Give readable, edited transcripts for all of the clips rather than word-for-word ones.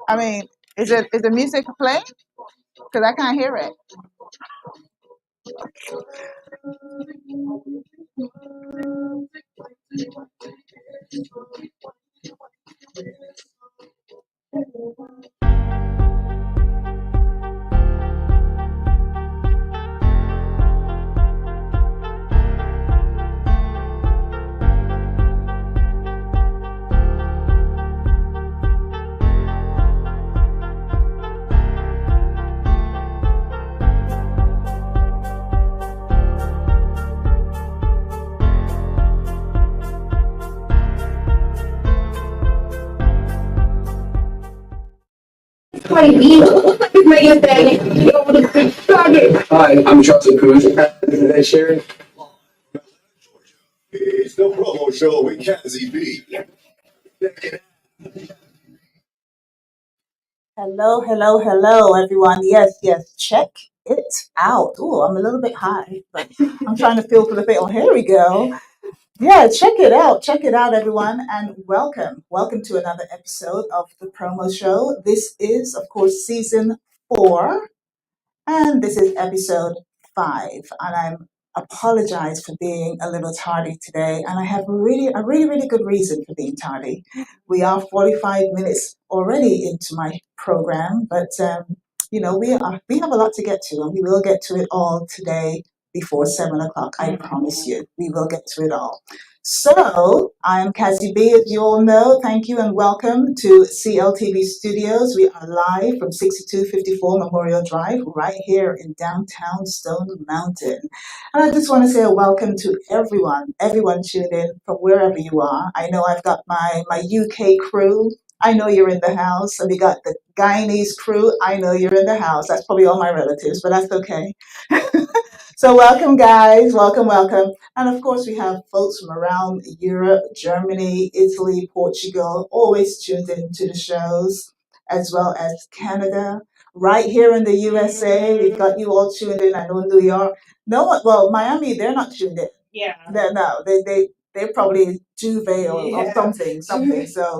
I mean, is the music playing? Because I can't hear it. Hi, I'm Charles Cruz. Today, Sharon. It's the promo show with Cazzy Bee. Hello, hello, hello, everyone. Yes, yes, check it out. Oh, I'm a little bit high, but I'm trying to feel for the thing. Oh, here we go. Yeah, check it out, everyone, and welcome. Welcome to another episode of the promo show. This is, of course, season 4. And this is episode 5, and I'm apologize for being a little tardy today. And I have really good reason for being tardy. We are 45 minutes already into my program, but we have a lot to get to, and we will get to it all today before 7 o'clock. I promise you, we will get to it all. So, I'm Cazzy Bee, as you all know. Thank you and welcome to CLTV Studios. We are live from 6254 Memorial Drive, right here in downtown Stone Mountain. And I just want to say a welcome to everyone tuned in from wherever you are. I know I've got my UK crew. I know you're in the house. And we got the Guyanese crew. I know you're in the house. That's probably all my relatives, but that's okay. So welcome, guys. Welcome. And of course, we have folks from around Europe, Germany, Italy, Portugal, always tuned into the shows, as well as Canada. Right here in the USA, we've got you all tuned in. I know New York. No one, well, Miami, they're not tuned in. Yeah. No, they're probably Juve or something. So,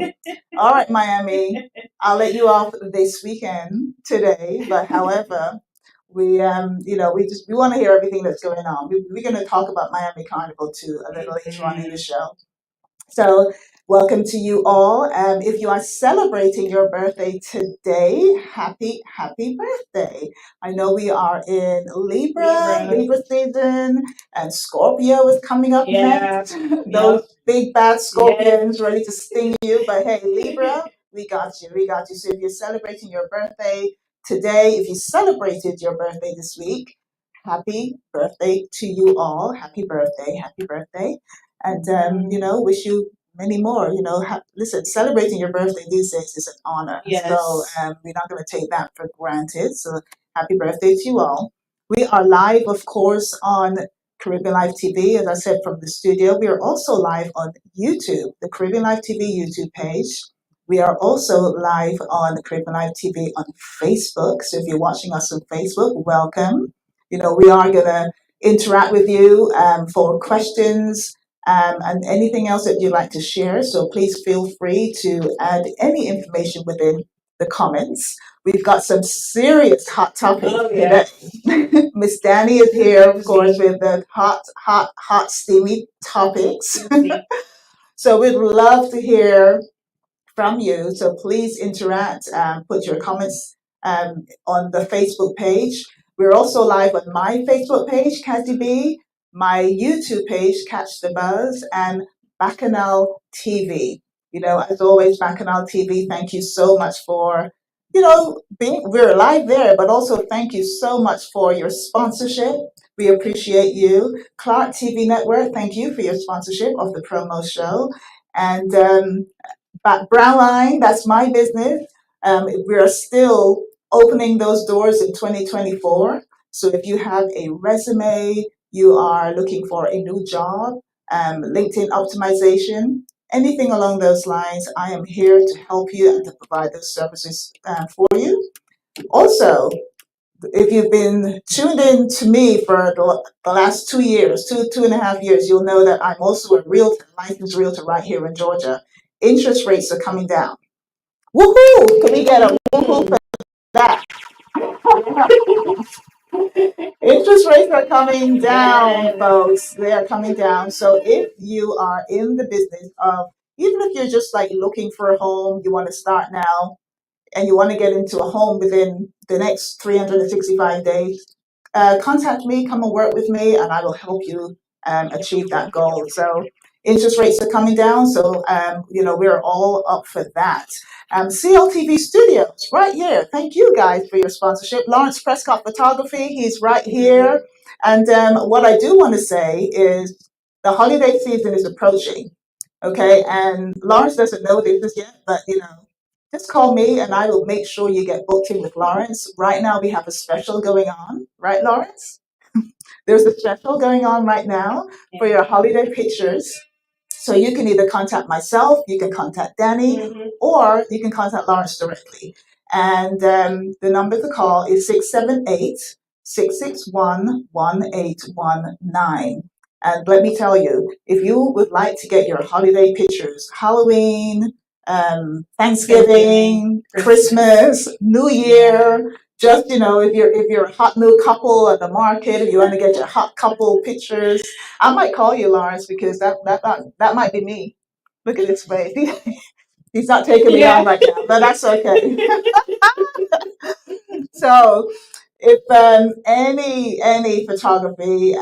all right, Miami, I'll let you off this weekend today. But however, we want to hear everything that's going on. We're going to talk about Miami Carnival too a little later on in the show. So, welcome to you all. If you are celebrating your birthday today, happy birthday. I know we are in Libra season, and Scorpio is coming up next. Those big bad scorpions ready to sting you. But hey, Libra, we got you. So if you're celebrating your birthday today, if you celebrated your birthday this week, happy birthday to you all. Happy birthday. And wish you many more. Listen, celebrating your birthday these days is an honor. Yes. So we're not going to take that for granted. So happy birthday to you all. We are live, of course, on Caribbean Live TV, as I said, from the studio. We are also live on YouTube, the Caribbean Live TV YouTube page. We are also live on the Caribbean Live TV on Facebook. So if you're watching us on Facebook, welcome. We are going to interact with you for questions, and anything else that you'd like to share. So please feel free to add any information within the comments. We've got some serious hot topics today. Miss Dani is here, of course, with the hot, steamy topics. So we'd love to hear from you. So please interact, put your comments on the Facebook page. We're also live on my Facebook page, Cazzy Bee, my YouTube page, Catch the Buzz, and Bacchanal TV. As always, Bacchanal TV, thank you so much for, we're live there, but also thank you so much for your sponsorship. We appreciate you. Clark TV Network, thank you for your sponsorship of the promo show. And Brown Line, that's my business. We are still opening those doors in 2024. So if you have a resume, you are looking for a new job, LinkedIn optimization, anything along those lines, I am here to help you and to provide those services for you. Also, if you've been tuned in to me for the last 2 years, 2.5 years, you'll know that I'm also a licensed realtor right here in Georgia. Interest rates are coming down. Woohoo! Can we get a woohoo for that? Interest rates are coming down, folks. They are coming down. So if you are in the business of, even if you're just like looking for a home, you want to start now, and you want to get into a home within the next 365 days, contact me, come and work with me, and I will help you achieve that goal. So interest rates are coming down, so we're all up for that. CLTV Studios, right here. Thank you guys for your sponsorship. Lawrence Prescott Photography, he's right here. And what I do want to say is the holiday season is approaching. Okay, and Lawrence doesn't know this yet, but just call me and I will make sure you get booked in with Lawrence. Right now we have a special going on, right, Lawrence? There's a special going on right now for your holiday pictures. So you can either contact myself, you can contact Dani, or you can contact Lawrence directly. And the number to call is 678-661-1819. And let me tell you, if you would like to get your holiday pictures, Halloween, Thanksgiving, Christmas, New Year, just if you're a hot new couple at the market, if you want to get your hot couple pictures, I might call you, Lawrence, because that might be me. Look at this face. He's not taking me on right now, but that's okay. So if any photography,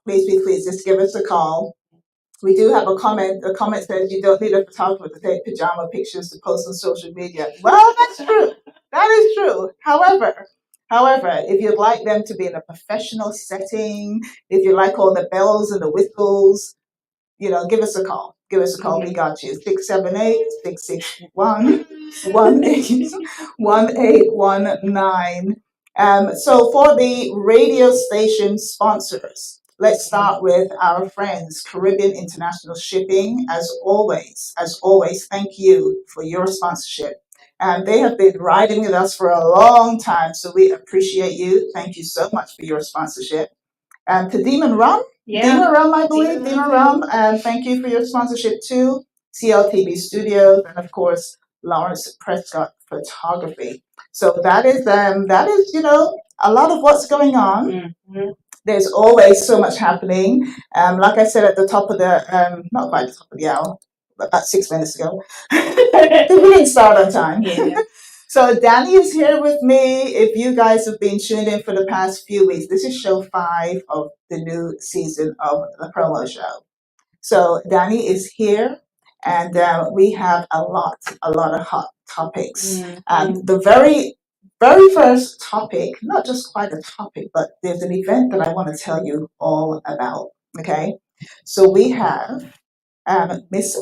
please just give us a call. We do have a comment. The comment says you don't need a photographer to take pajama pictures to post on social media. Well, that's true. That is true. However, if you'd like them to be in a professional setting, if you like all the bells and the whistles, give us a call. Give us a call. We got you. 678-661-1819. So for the radio station sponsors, let's start with our friends, Caribbean International Shipping. As always, thank you for your sponsorship. They have been riding with us for a long time, so we appreciate you. Thank you so much for your sponsorship. To Demon Rum, Demon Rum, I believe, Demon Rum, thank you for your sponsorship too. CLTV Studios, and of course, Lawrence Prescott Photography. So that is a lot of what's going on. There's always so much happening. Like I said at the top of the, not quite the top of the hour, but about 6 minutes ago, we didn't start on time. So Dani is here with me. If you guys have been tuned in for the past few weeks, this is show 5 of the new season of the promo show. So Dani is here, and we have a lot of hot topics. The very first topic, not just quite a topic, but there's an event that I want to tell you all about. Okay, so we have Miss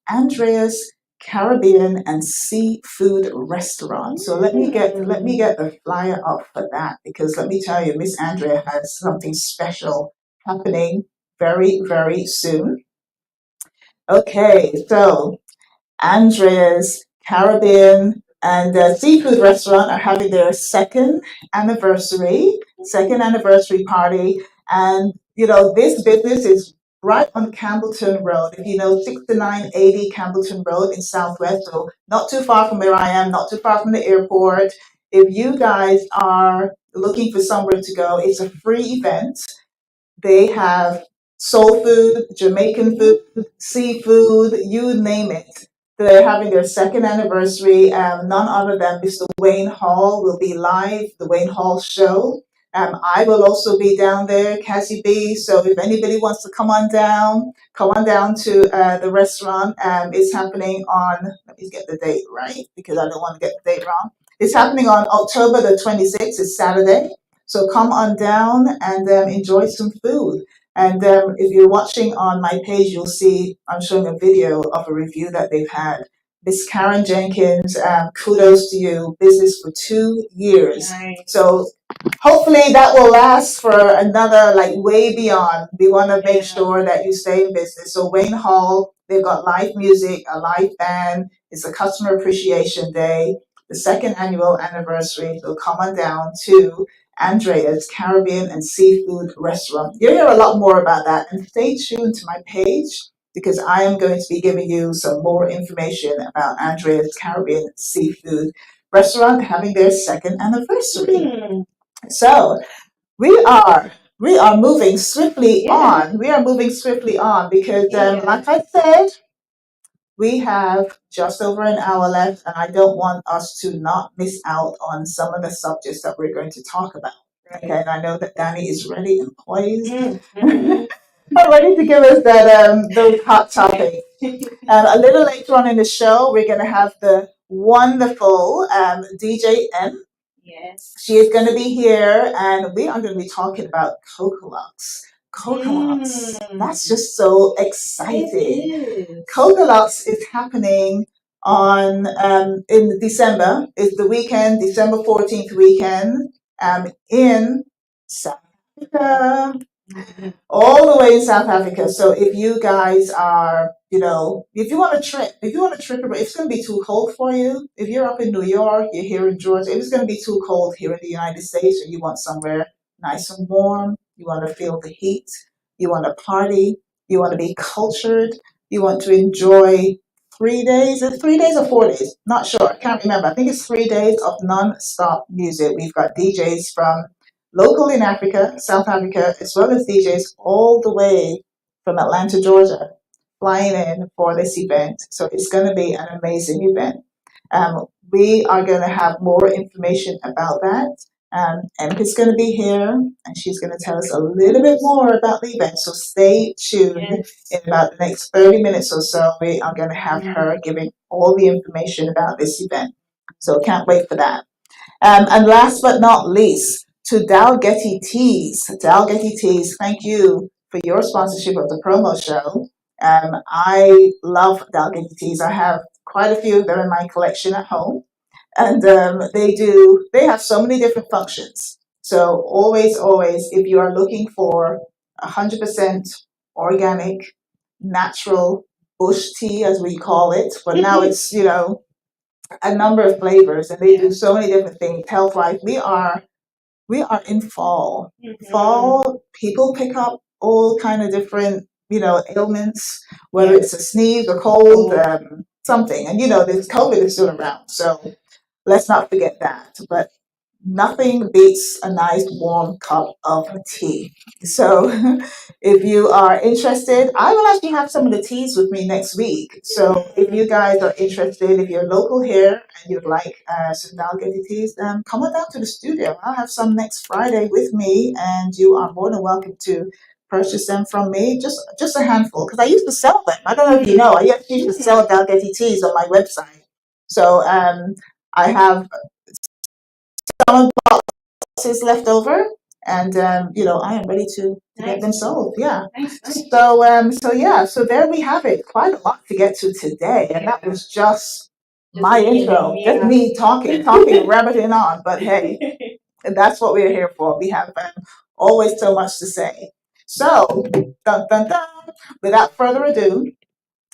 Andrea's Caribbean and Seafood Restaurant. So let me get the flyer up for that, because let me tell you, Miss Andrea has something special happening very, very soon. Okay, so Andrea's Caribbean and Seafood Restaurant are having their second anniversary party. And, this business is right on Campbellton Road. If you know 6980 Campbellton Road in Southwest, so not too far from where I am, not too far from the airport. If you guys are looking for somewhere to go, it's a free event. They have soul food, Jamaican food, seafood, you name it. They're having their second anniversary. None other than Mr. Wayne Hall will be live, the Wayne Hall show. I will also be down there, Cazzy Bee. So if anybody wants to come on down to the restaurant. It's happening on, let me get the date right, because I don't want to get the date wrong. It's happening on October the 26th, it's Saturday. So come on down and enjoy some food. And if you're watching on my page, you'll see I'm showing a video of a review that they've had. Miss Karen Jenkins, kudos to you. Business for 2 years. Nice. So hopefully that will last for another, like, way beyond. We want to make sure that you stay in business. So Wayne Hall, they've got live music, a live band. It's a customer appreciation day, the second annual anniversary. So come on down to Andrea's Caribbean and Seafood Restaurant. You'll hear a lot more about that, and stay tuned to my page because I am going to be giving you some more information about Andrea's Caribbean Seafood Restaurant having their second anniversary. So we are moving swiftly on. We are moving swiftly on because, like I said, we have just over an hour left, and I don't want us to not miss out on some of the subjects that we're going to talk about. Okay, and I know that Dani is ready and poised, ready to give us those hot topics. A little later on in the show, we're going to have the wonderful DJ M. Yes. She is going to be here, and we are going to be talking about Cocolux. Cocolux. That's just so exciting. Cocolux is happening on in December. It's the weekend, December 14th weekend, in South Africa. All the way in South Africa. So if you guys are, if you want to trip, if it's going to be too cold for you, if you're up in New York, you're here in Georgia, if it's going to be too cold here in the United States, or you want somewhere nice and warm, you want to feel the heat, you want to party, you want to be cultured, you want to enjoy 3 days, is it 3 days or 4 days? Not sure, I can't remember. I think it's 3 days of non-stop music. We've got DJs from local in Africa, South Africa, as well as DJs all the way from Atlanta, Georgia, flying in for this event. So it's going to be an amazing event. We are going to have more information about that. Emma's going to be here, and she's going to tell us a little bit more about the event. So stay tuned. In about the next 30 minutes or so, we are going to have her giving all the information about this event. So can't wait for that. And last but not least, to Dalgetty Teas. Dalgetty Teas, thank you for your sponsorship of the promo show. I love Dalgetty Teas. I have quite a few of them in my collection at home. And they have so many different functions. So always, if you are looking for 100% organic, natural bush tea, as we call it, but now it's, a number of flavors, and they do so many different things health-wise. We are in fall. Fall, people pick up all kind of different, ailments, whether it's a sneeze, a cold, something. And this COVID is still around, so let's not forget that. But nothing beats a nice warm cup of tea. So if you are interested, I will actually have some of the teas with me next week. So if you guys are interested, if you're local here and you'd like some Dalgetty teas, come on down to the studio. I'll have some next Friday with me, and you are more than welcome to purchase them from me. Just a handful, because I used to sell them. I don't know if you know, I used to sell Dalgetty teas on my website. So I have some boxes left over, and I am ready to get them sold. Yeah. So there we have it. Quite a lot to get to today, and that was just my intro, just me talking, rabbiting on. But hey, that's what we're here for. We have always so much to say. So, dun, dun, dun. Without further ado,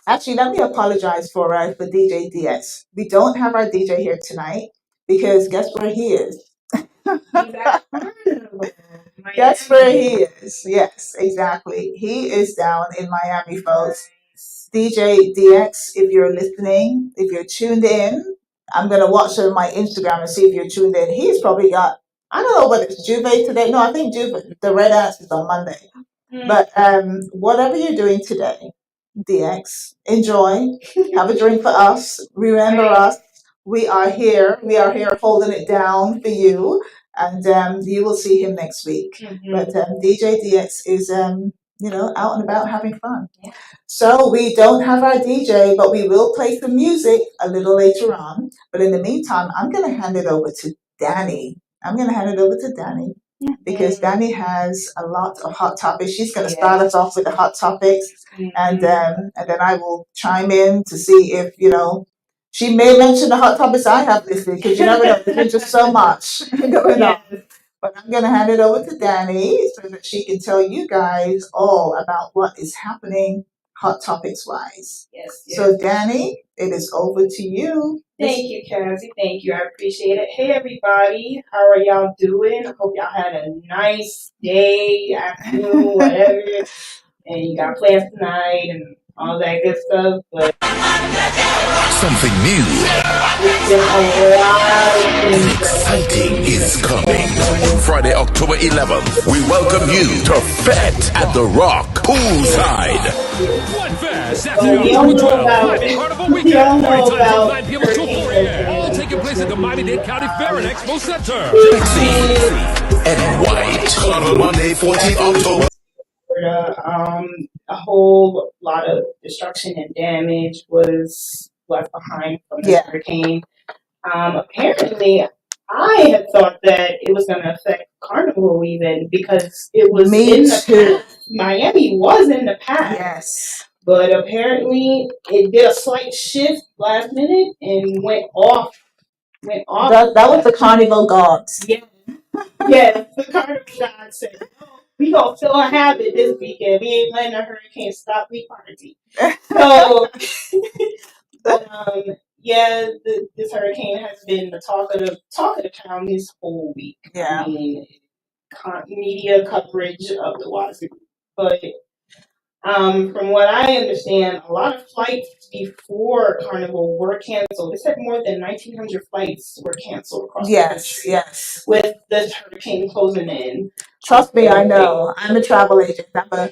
actually, let me apologize for DJDX. We don't have our DJ here tonight because guess where he is? Guess where he is? Yes, exactly. He is down in Miami, folks. DJDX, if you're listening, if you're tuned in, I'm gonna watch on my Instagram and see if you're tuned in. He's probably got, I don't know whether it's Juve today. No, I think Juve. The Red Ants is on Monday. But whatever you're doing today, DX, enjoy. Have a drink for us. Remember us. We are here. We are here holding it down for you. And you will see him next week. But DJ DX is, out and about having fun. Yeah. So we don't have our DJ, but we will play some music a little later on. But in the meantime, I'm going to hand it over to Dani. Because Dani has a lot of hot topics. She's going to start us off with the hot topics, and then I will chime in to see if she may mention the hot topics I have listed, because you never know. There's just so much going on. But I'm going to hand it over to Dani so that she can tell you guys all about what is happening hot topics wise. Yes. So Dani, it is over to you. Thank you, Cazzy. Thank you. I appreciate it. Hey, everybody. How are y'all doing? I hope y'all had a nice day, afternoon, whatever. And you got plans tonight and all that good stuff. But Something new, there's been a lot of things that have exciting been is coming. going. Friday, October 11th, we welcome you to Fete at the Rock Poolside. So we all know about we all know about Hurricane All Milton. taking place at the Miami-Dade County Fair and Expo Center. Sexy and white. On Monday, 14th October. A whole lot of destruction and damage was left behind from the hurricane. Apparently, I had thought that it was going to affect Carnival even because it was in the past. Miami was in the past. Yes. But apparently, it did a slight shift last minute and went off. That was the Carnival gods. Yeah. Yes, the Carnival gods said, we gonna still have it this weekend. We ain't letting a hurricane stop we party. So, but yeah, this hurricane has been the talk of the town this whole week. Yeah. I mean, media coverage of the Wazoo, but from what I understand, a lot of flights before Carnival were canceled. They said more than 1,900 flights were canceled across the country. Yes. With this hurricane closing in. Trust me, I know. I'm a travel agent. I'm a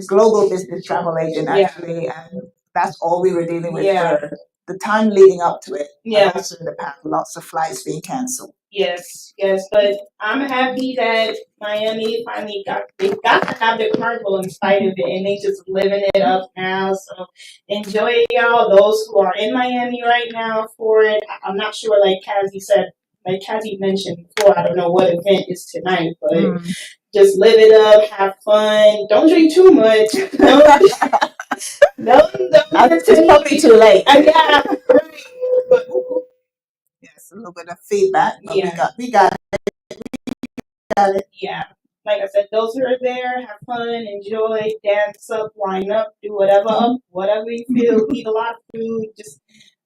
global business travel agent, actually, and that's all we were dealing with for the time leading up to it. Yeah. And also in the past, lots of flights being canceled. Yes, but I'm happy that Miami finally got to have their Carnival in spite of it, and they just living it up now. So enjoy it, y'all. Those who are in Miami right now for it. I'm not sure, like Cazzy mentioned before. I don't know what event is tonight, but just live it up, have fun. Don't drink too much. It's probably too late. Yeah, right. But yes, a little bit of feedback. But we got it. Yeah. Like I said, those who are there, have fun, enjoy, dance up, line up, do whatever you feel, eat a lot of food, just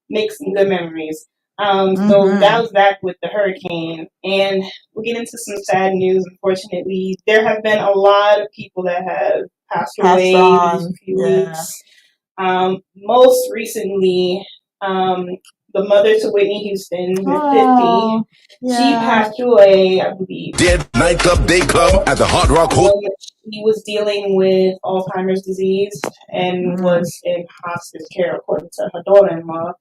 make some good memories. So that was that with the hurricane. And we'll get into some sad news. Unfortunately, there have been a lot of people that have passed away these few weeks. Most recently, the mother to Whitney Houston, 50. She passed away, I believe. Dead nightclub, day club at the Hard Rock Hotel. She was dealing with Alzheimer's disease and was in hospice care, according to her daughter-in-law.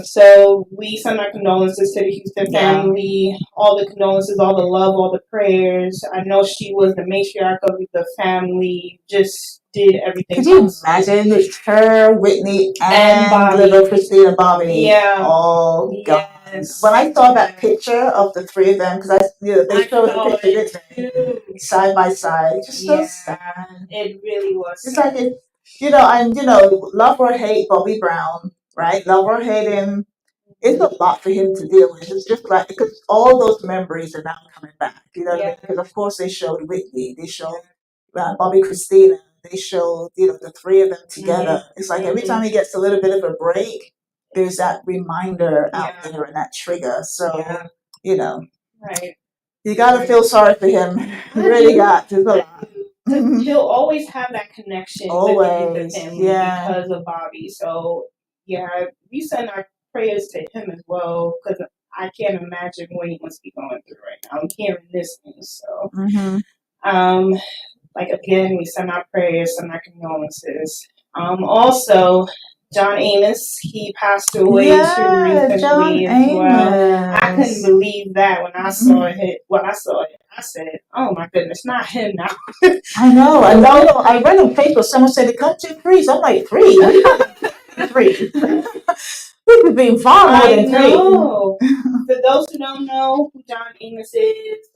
So we send our condolences to the Houston family, all the condolences, all the love, all the prayers. I know she was the matriarch of the family, just did everything. Could you imagine it's her, Whitney, and little Christina Bobby? Yeah. All gone. Yes. When I saw that picture of the three of them, because they showed the picture, didn't they? Side by side, just so sad. It really was. It's like love or hate Bobby Brown, right? Love or hate him. It's a lot for him to deal with. It's just like, because all those memories are now coming back. You know what I mean? Because of course they showed Whitney, they showed Bobby Christina, they showed the three of them together. It's like every time he gets a little bit of a break, there's that reminder out there and that trigger. So right. You gotta feel sorry for him. You really got. There's a lot. He'll always have that connection with the family because of Bobby. So we send our prayers to him as well, because I can't imagine what he must be going through right now. I'm hearing this news, so like again, we send our prayers, send our condolences. Also, John Amos, he passed away too recently as well. I couldn't believe that when I saw it. I said, "Oh my goodness, not him now." I know. I read on Facebook. Someone said it comes in threes. I'm like, three? Three. We could be far more than three. For those who don't know who John Amos is,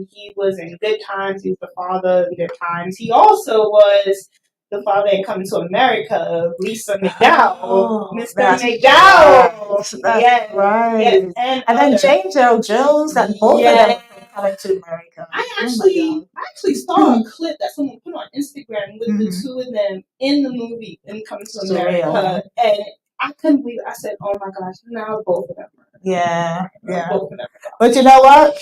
he was in Good Times. He was the father of Good Times. He also was the father in Coming to America of Lisa McDowell. Mr. McDowell. That's right. Yes. And then James Earl Jones, that both of them Coming to America. I actually saw a clip that someone put on Instagram with the two of them in the movie in Coming to America. And I couldn't believe it. I said, "Oh my gosh, now both of them are." Yeah. Both of them are. But you know what?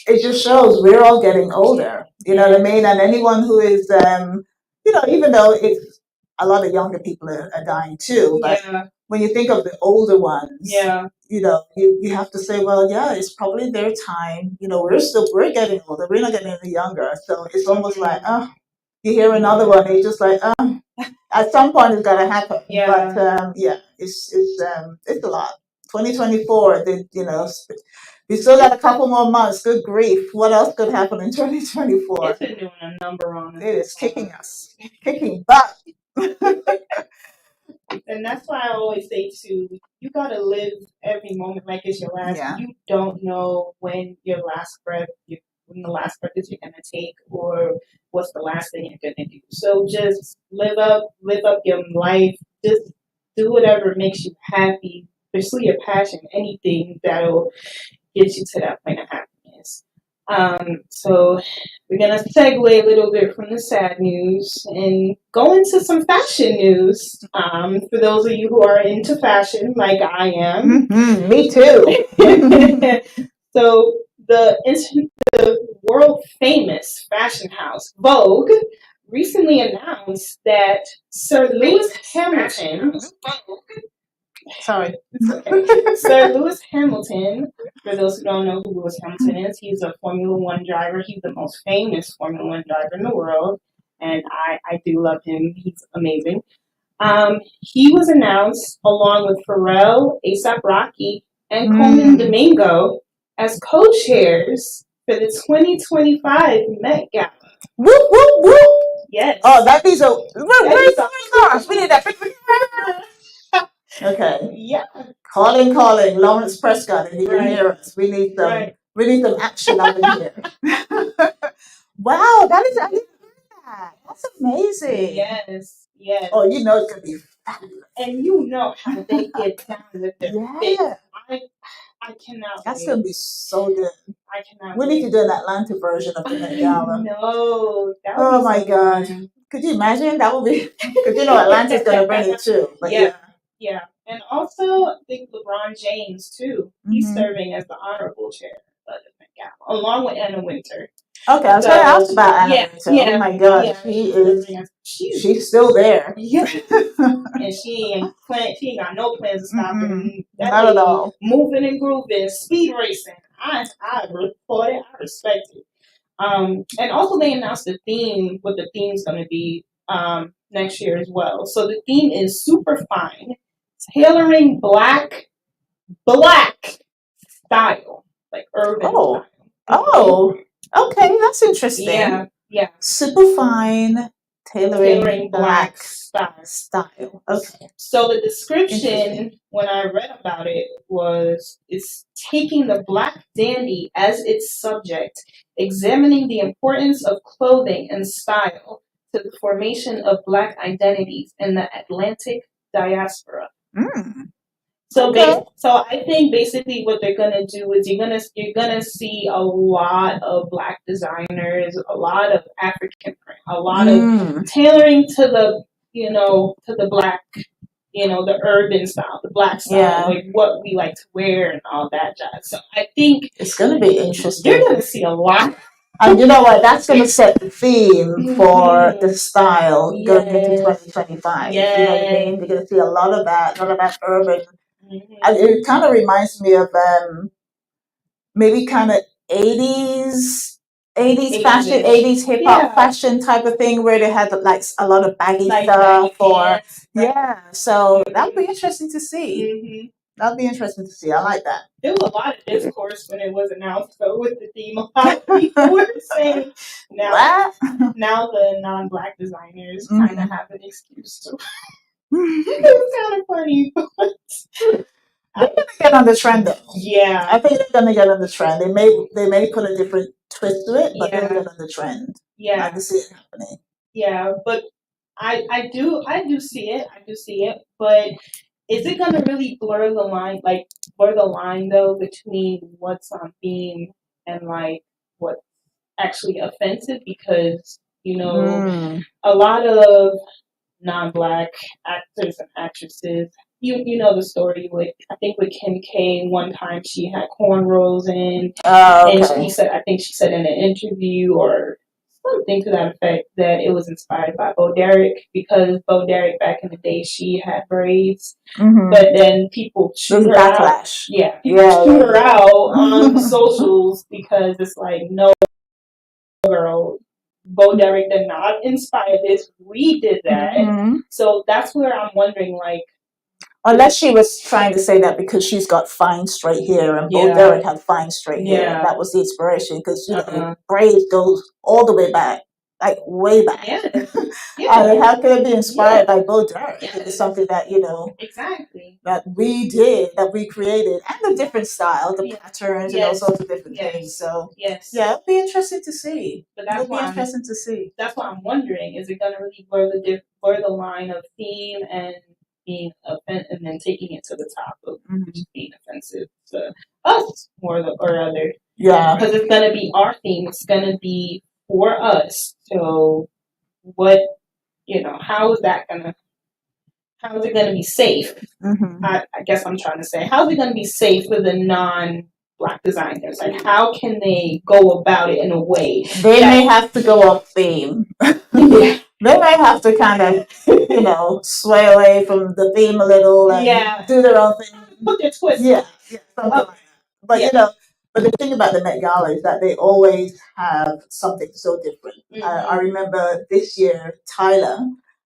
It just shows we're all getting older. You know what I mean? And anyone who is, even though it's a lot of younger people are dying too. But Yeah. when you think of the older ones, Yeah. you know, you have to say, well, yeah, it's probably their time. You know, we're getting older. We're not getting any younger. So it's almost like, oh, you hear another one, and you're just like, oh, at some point it's gotta happen. Yeah. But yeah, it's a lot. 2024, you know, we still got a couple more months. Good grief. What else could happen in 2024? It's been doing a number on us. It is kicking us. Kicking butt. And that's why I always say too, you gotta live every moment like it's your last. Yeah. You don't know when your last breath, when the last breath is you're gonna take, or what's the last thing you're gonna do. So just live up your life. Just do whatever makes you happy. Pursue your passion. Anything that'll get you to that point of happiness. So we're gonna segue a little bit from the sad news and go into some fashion news. For those of you who are into fashion, like I am, me too. So the world famous fashion house Vogue recently announced that Sir Lewis Hamilton. Sorry. Sir Lewis Hamilton, for those who don't know who Lewis Hamilton is, he's a Formula One driver. He's the most famous Formula One driver in the world, and I do love him. He's amazing. He was announced along with Pharrell, A$AP Rocky, and Coleman Domingo as co-chairs for the 2025 Met Gala. Whoop, whoop, whoop. Yes. Oh, that means where's ours? We need that. Okay. Yeah. Calling. Lawrence Prescott, if you can hear us. We need some action over here. Wow, I didn't hear that. That's amazing. Yes. Oh, you know it's gonna be fabulous. And you know how they get down with their fit. I cannot. That's gonna be so good. I cannot. We need to do an Atlanta version of the Met Gala. No. Oh my God. Could you imagine? That would be because you know Atlanta's gonna bring it too. But yeah. And also, I think LeBron James too. He's serving as the honorable chair of the Met Gala, along with Anna Winter. Okay, I was going to ask about Anna Winter. Oh my God, she's still there. Yeah. And she ain't got no plans to stop him. Not at all. Moving and grooving, speed racing. I report it. I respect it. And also they announced the theme, what the theme's going to be next year as well. So the theme is super fine, tailoring black style, like urban style. Oh, okay, that's interesting. Yeah. Super fine, tailoring black style. Okay. So the description when I read about it was, it's taking the black dandy as its subject, examining the importance of clothing and style to the formation of black identities in the Atlantic diaspora. So, so I think basically what they're gonna do is you're gonna see a lot of black designers, a lot of African print, a lot of tailoring to the to the black, the urban style, the black style, like what we like to wear and all that jazz. So I think it's gonna be interesting. You're gonna see a lot. And you know what? That's going to set the theme for the style going into 2025. You know what I mean? You're going to see a lot of that urban. And it kind of reminds me of maybe kind of 80s fashion, 80s hip hop fashion type of thing where they had like a lot of baggy stuff so that would be interesting to see. That'd be interesting to see. I like that. There was a lot of discourse when it was announced, though, with the theme. A lot of people were saying now the non-black designers kind of have an excuse to. It's kind of funny, but they're gonna get on the trend, though. Yeah, I think they're gonna get on the trend. They may put a different twist to it, but they'll get on the trend. Yeah, I can see it happening. Yeah, but I do see it. I do see it, but. Is it gonna really blur the line though between what's on theme and like what's actually offensive? Because a lot of non-black actors and actresses, you know the story with with Kim K. One time she had cornrows in, and she said in an interview or something to that effect, that it was inspired by Bo Derek, because Bo Derek back in the day, she had braids, but then people chewed her out. Backlash. Yeah, people chewed her out on socials because it's like, no, girl, Bo Derek did not inspire this. We did that. So that's where I'm wondering, like, unless she was trying to say that because she's got fine straight hair and Bo Derek had fine straight hair. And that was the inspiration, because you know braids goes all the way back, like way back. I mean, how could it be inspired by Bo Derek? It's something that exactly that we did, that we created, and the different styles, the patterns, and all sorts of different things. So yeah, it'll be interesting to see. But that's It'll be interesting to see. That's what I'm wondering. Is it going to really blur the line of theme and being offensive, and then taking it to the top of being offensive to us or other? Yeah, because it's going to be our theme. It's going to be for us. So what, how is that going to? How is it going to be safe? I guess I'm trying to say, how is it going to be safe for the non-Black designers? Like, how can they go about it in a way? They may have to go off theme. They might have to kind of, sway away from the theme a little and do their own thing. Put their twist. Yeah, something like that. But but the thing about the Met Gala is that they always have something so different. I remember this year, Tyler.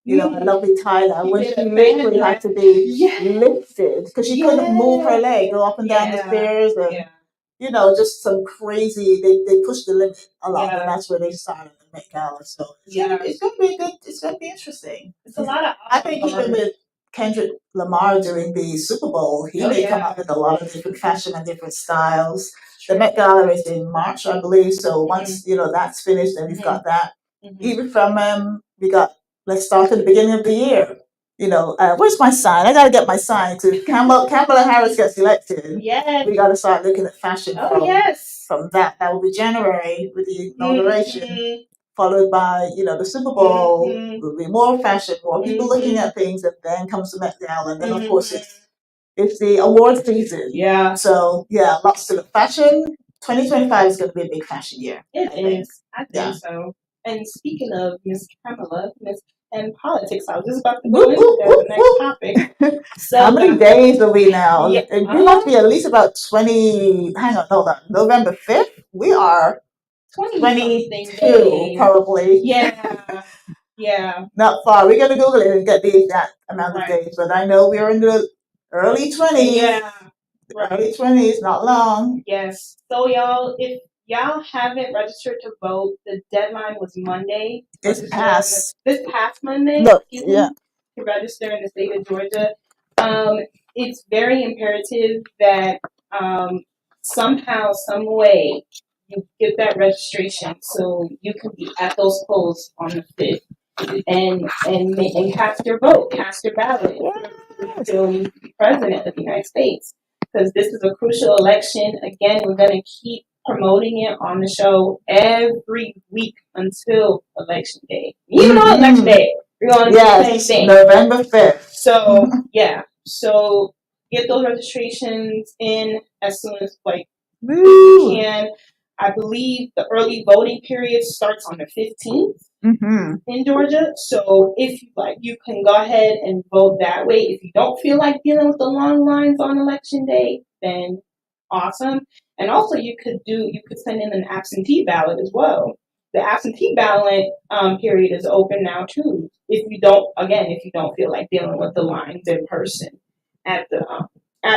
My lovely Tyler, when she literally had to be lifted because she couldn't move her leg, go up and down the stairs, and just some crazy. They pushed the limit a lot, and that's where they started the Met Gala. So it's gonna be good. It's gonna be interesting. It's a lot of. I think even with Kendrick Lamar doing the Super Bowl, he may come up with a lot of different fashion and different styles. The Met Gala is in March, I believe. So once that's finished, then we've got that. Even from we got. Let's start at the beginning of the year. Where's my sign? I gotta get my sign to Kamala Harris gets elected. Yes. We gotta start looking at fashion from that. That will be January with the inauguration. Followed by, the Super Bowl. Will be more fashion, more people looking at things, and then comes the Met Gala, and then of course it's the award season. Yeah. So lots to look. Fashion 2025 is going to be a big fashion year. I think so. And speaking of Miss Kamala, and politics, I was just about to go into the next topic. So how many days are we now? We must be at least about 20. Hang on, hold on. November 5th. We are 22 probably. Yeah. Not far. We're gonna Google it and get the exact amount of days, but I know we're in the early 20s. Yeah. Early 20s, not long. Yes. So y'all, if y'all haven't registered to vote, the deadline was Monday. This past Monday. Look, to register in the state of Georgia. It's very imperative that somehow, some way, you get that registration so you can be at those polls on the 5th and cast your vote, cast your ballot until you be president of the United States. Because this is a crucial election. Again, we're going to keep promoting it on the show every week until election day. Even on election day, we're going to do the same thing. November 5th. So, So get those registrations in as soon as you can. I believe the early voting period starts on the 15th in Georgia. So if you you can go ahead and vote that way. If you don't feel like dealing with the long lines on election day, then awesome. And also you could send in an absentee ballot as well. The absentee ballot period is open now too. If you don't feel like dealing with the lines in person at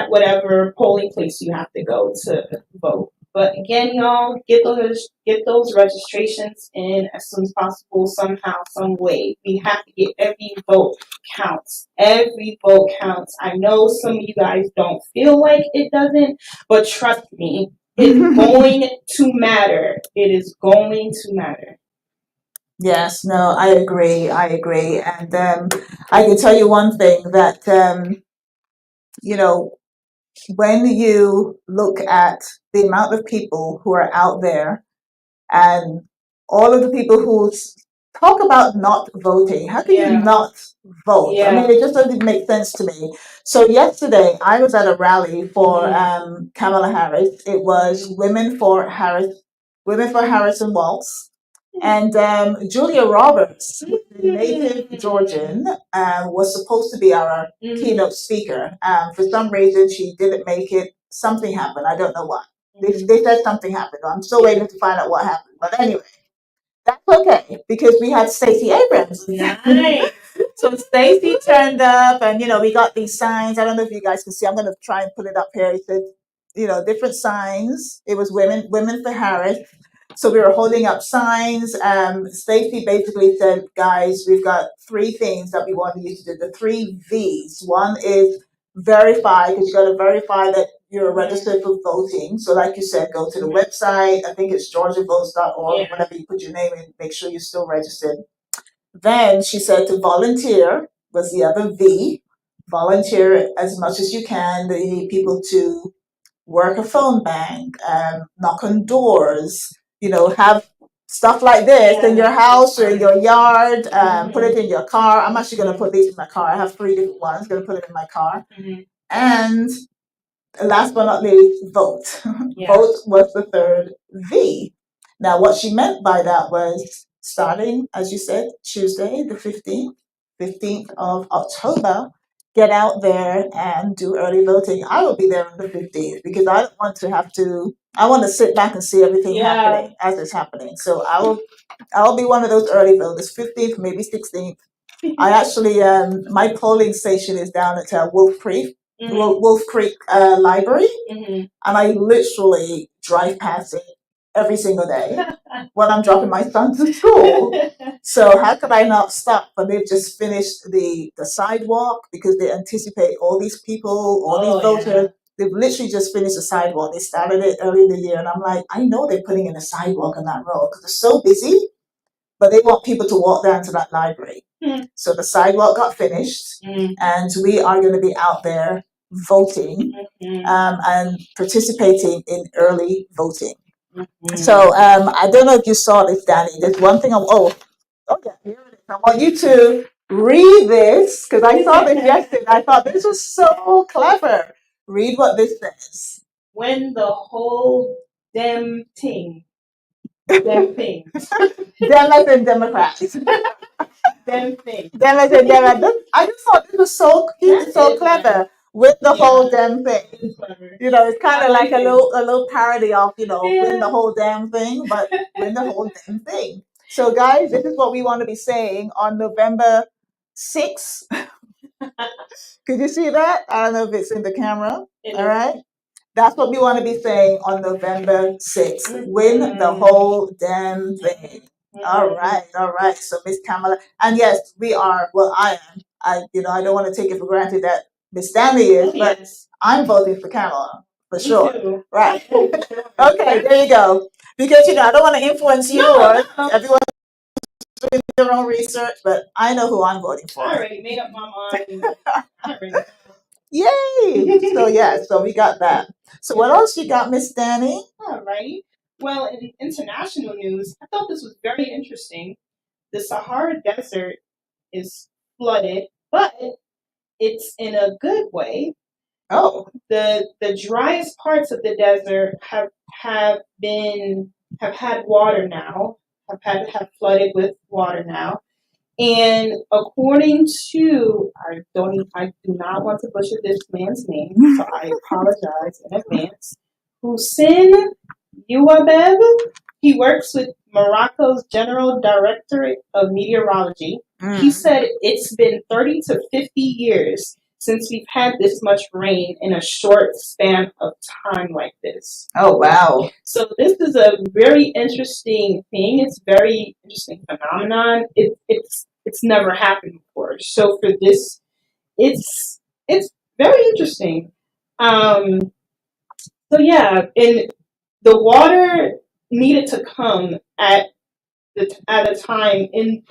whatever polling place you have to go to vote. But again, y'all, get those registrations in as soon as possible, somehow, some way. We have to get every vote counts. Every vote counts. I know some of you guys don't feel like it doesn't, but trust me, it's going to matter. It is going to matter. Yes, no, I agree. And I can tell you one thing that, when you look at the amount of people who are out there and all of the people who talk about not voting, how can you not vote? I mean, it just doesn't make sense to me. So yesterday, I was at a rally for Kamala Harris. It was Women for Harris and Waltz. And Julia Roberts, the native Georgian, was supposed to be our keynote speaker. For some reason, she didn't make it. Something happened. I don't know what. They said something happened. I'm still waiting to find out what happened. But anyway, that's okay because we had Stacey Abrams. Nice. So Stacey turned up, and we got these signs. I don't know if you guys can see. I'm going to try and put it up here. It said, different signs. It was women for Harris. So we were holding up signs. Stacey basically said, guys, we've got three things that we want you to do. The three V's. One is verify, because you got to verify that you're registered for voting. So like you said, go to the website. I think it's georgiavotes.org. Whenever you put your name in, make sure you're still registered. Then she said to volunteer was the other V. Volunteer as much as you can. They need people to work a phone bank, knock on doors, have stuff like this in your house or in your yard, put it in your car. I'm actually going to put these in my car. I have 3 different ones. I'm going to put it in my car. And last but not least, vote. Vote was the third V. Now, what she meant by that was starting, as you said, Tuesday, the 15th of October, get out there and do early voting. I will be there on the 15th because I don't want to I want to sit back and see everything happening as it's happening. So I'll be one of those early voters, 15th, maybe 16th. I actually, my polling station is down at Wolf Creek. Wolf Creek Library, and I literally drive past it every single day when I'm dropping my son to school. So how could I not stop? But they've just finished the sidewalk because they anticipate all these people, all these voters. They've literally just finished the sidewalk. They started it early in the year, and I'm like, I know they're putting in a sidewalk on that road because they're so busy, but they want people to walk down to that library. So the sidewalk got finished, and we are going to be out there voting and participating in early voting. So I don't know if you saw this, Dani. There's one thing here it is. I want you to read this because I saw this yesterday. I thought this was so clever. Read what this says. When the whole damn thing. Them things. Them as in Democrats. Them things. Them as in Democrats. I just thought this was so cute, so clever. With the whole damn thing. It's kind of like a little parody of, win the whole damn thing, but win the whole damn thing. So guys, this is what we want to be saying on November 6th. Could you see that? I don't know if it's in the camera. All right. That's what we want to be saying on November 6th. Win the whole damn thing. All right. So Miss Kamala, and yes, we are. Well, I am. I don't want to take it for granted that Miss Dani is, but I'm voting for Kamala for sure. Right. Okay, there you go. Because I don't want to influence you or everyone doing their own research, but I know who I'm voting for. I already made up my mind. Yay! So we got that. So what else you got, Miss Dani? All right. Well, in international news, I thought this was very interesting. The Sahara Desert is flooded, but it's in a good way. Oh. The driest parts of the desert have had water now, have flooded with water now. And according to, I do not want to butcher this man's name, so I apologize in advance. Hussein Ouabeb, he works with Morocco's General Directorate of Meteorology. He said it's been 30 to 50 years since we've had this much rain in a short span of time like this. Oh, wow. So this is a very interesting thing. It's a very interesting phenomenon. It's never happened before. So for this, it's very interesting. So yeah, and the water needed to come at a time in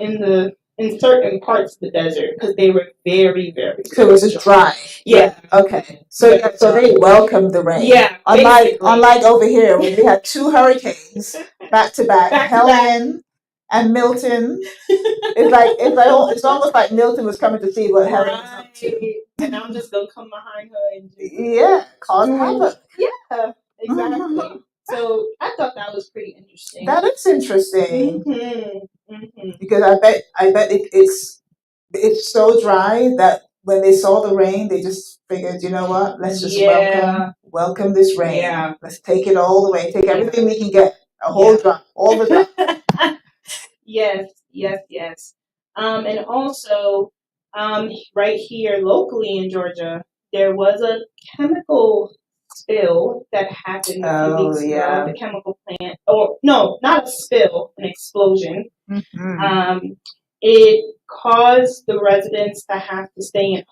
certain parts of the desert because they were very, very. So it was dry. Yeah. Okay. So they welcomed the rain. Yeah. Unlike over here, where we had 2 hurricanes back to back, Helen and Milton. It's almost like Milton was coming to see what Helen was up to. And I'm just gonna come behind her and cause havoc. Yeah, exactly. So I thought that was pretty interesting. interesting. That is interesting. Because I bet it's so dry that when they saw the rain, they just figured, you know what? Let's just welcome this rain. Yeah. Let's take it all the way. Take everything we can get. A whole drop, all the drop. Yes. And also, right here locally in Georgia, there was a chemical spill that happened a few weeks ago at the chemical plant. Or no, not a spill, an explosion. It caused the residents to have to stay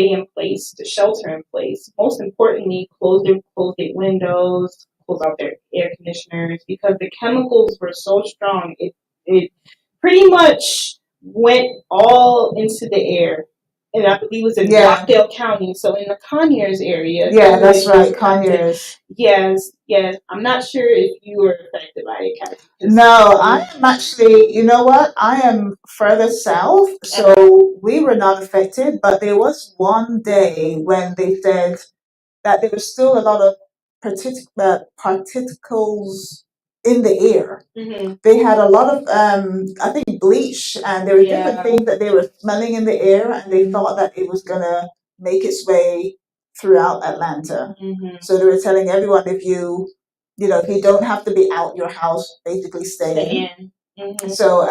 in place, to shelter in place. Most importantly, close their windows, close out their air conditioners, because the chemicals were so strong. It pretty much went all into the air. And I believe it was in Rockdale County, so in the Conyers area. Yeah, that's right, Conyers. Yes. I'm not sure if you were affected by it, Cazzy. No, I am actually, you know what? I am further south, so we were not affected, but there was one day when they said that there was still a lot of particles in the air. They had a lot of, I think, bleach, and there were different things that they were smelling in the air, and they thought that it was going to make its way throughout Atlanta. So they were telling everyone, if you don't have to be out your house, basically stay in. So